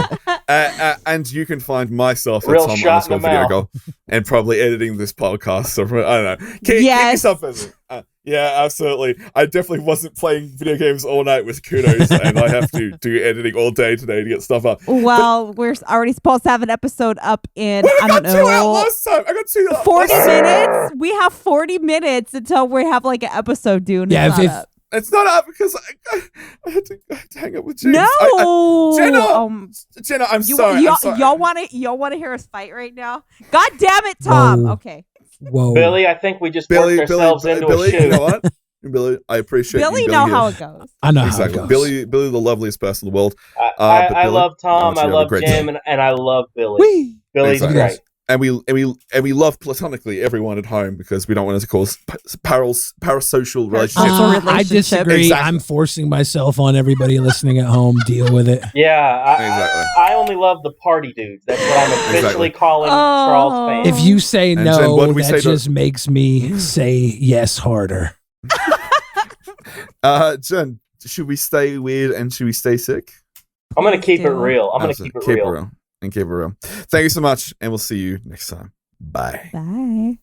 And you can find myself Real at shot in the Tom_Video mouth. Girl and probably editing this podcast. So I don't know. Keep yourself busy. Yeah, absolutely. I definitely wasn't playing video games all night with Kudos, and I have to do editing all day today to get stuff up. Well, we're already supposed to have an episode up in, I got 2 out last time. I got 2 out. 40 minutes? We have 40 minutes until we have like an episode due. It's not up because I had to hang up with James. No, Jenna, I'm sorry. I'm sorry. Y'all want to hear us fight right now? God damn it, Tom. Whoa. Okay. Whoa, Billy, I think we just worked ourselves into a shoot. You know what? Billy, I appreciate Billy you. Know how it goes. I know exactly. how it goes. Billy, the loveliest person in the world. I love Tom. I love Jim, and I love Billy. Whee! Billy's great. And we love platonically everyone at home because we don't want it to cause parasocial relationships. I disagree. Exactly. I'm forcing myself on everybody listening at home. Deal with it. Yeah, Exactly. I only love the party dudes. That's what I'm officially calling Charles fans. If you say And no, Jen, what do we that say just makes me say yes harder. Jen, should we stay weird and should we stay sick? I'm gonna keep it real. I'm gonna keep it real. And keep it real. Thank you so much, and we'll see you next time. Bye. Bye.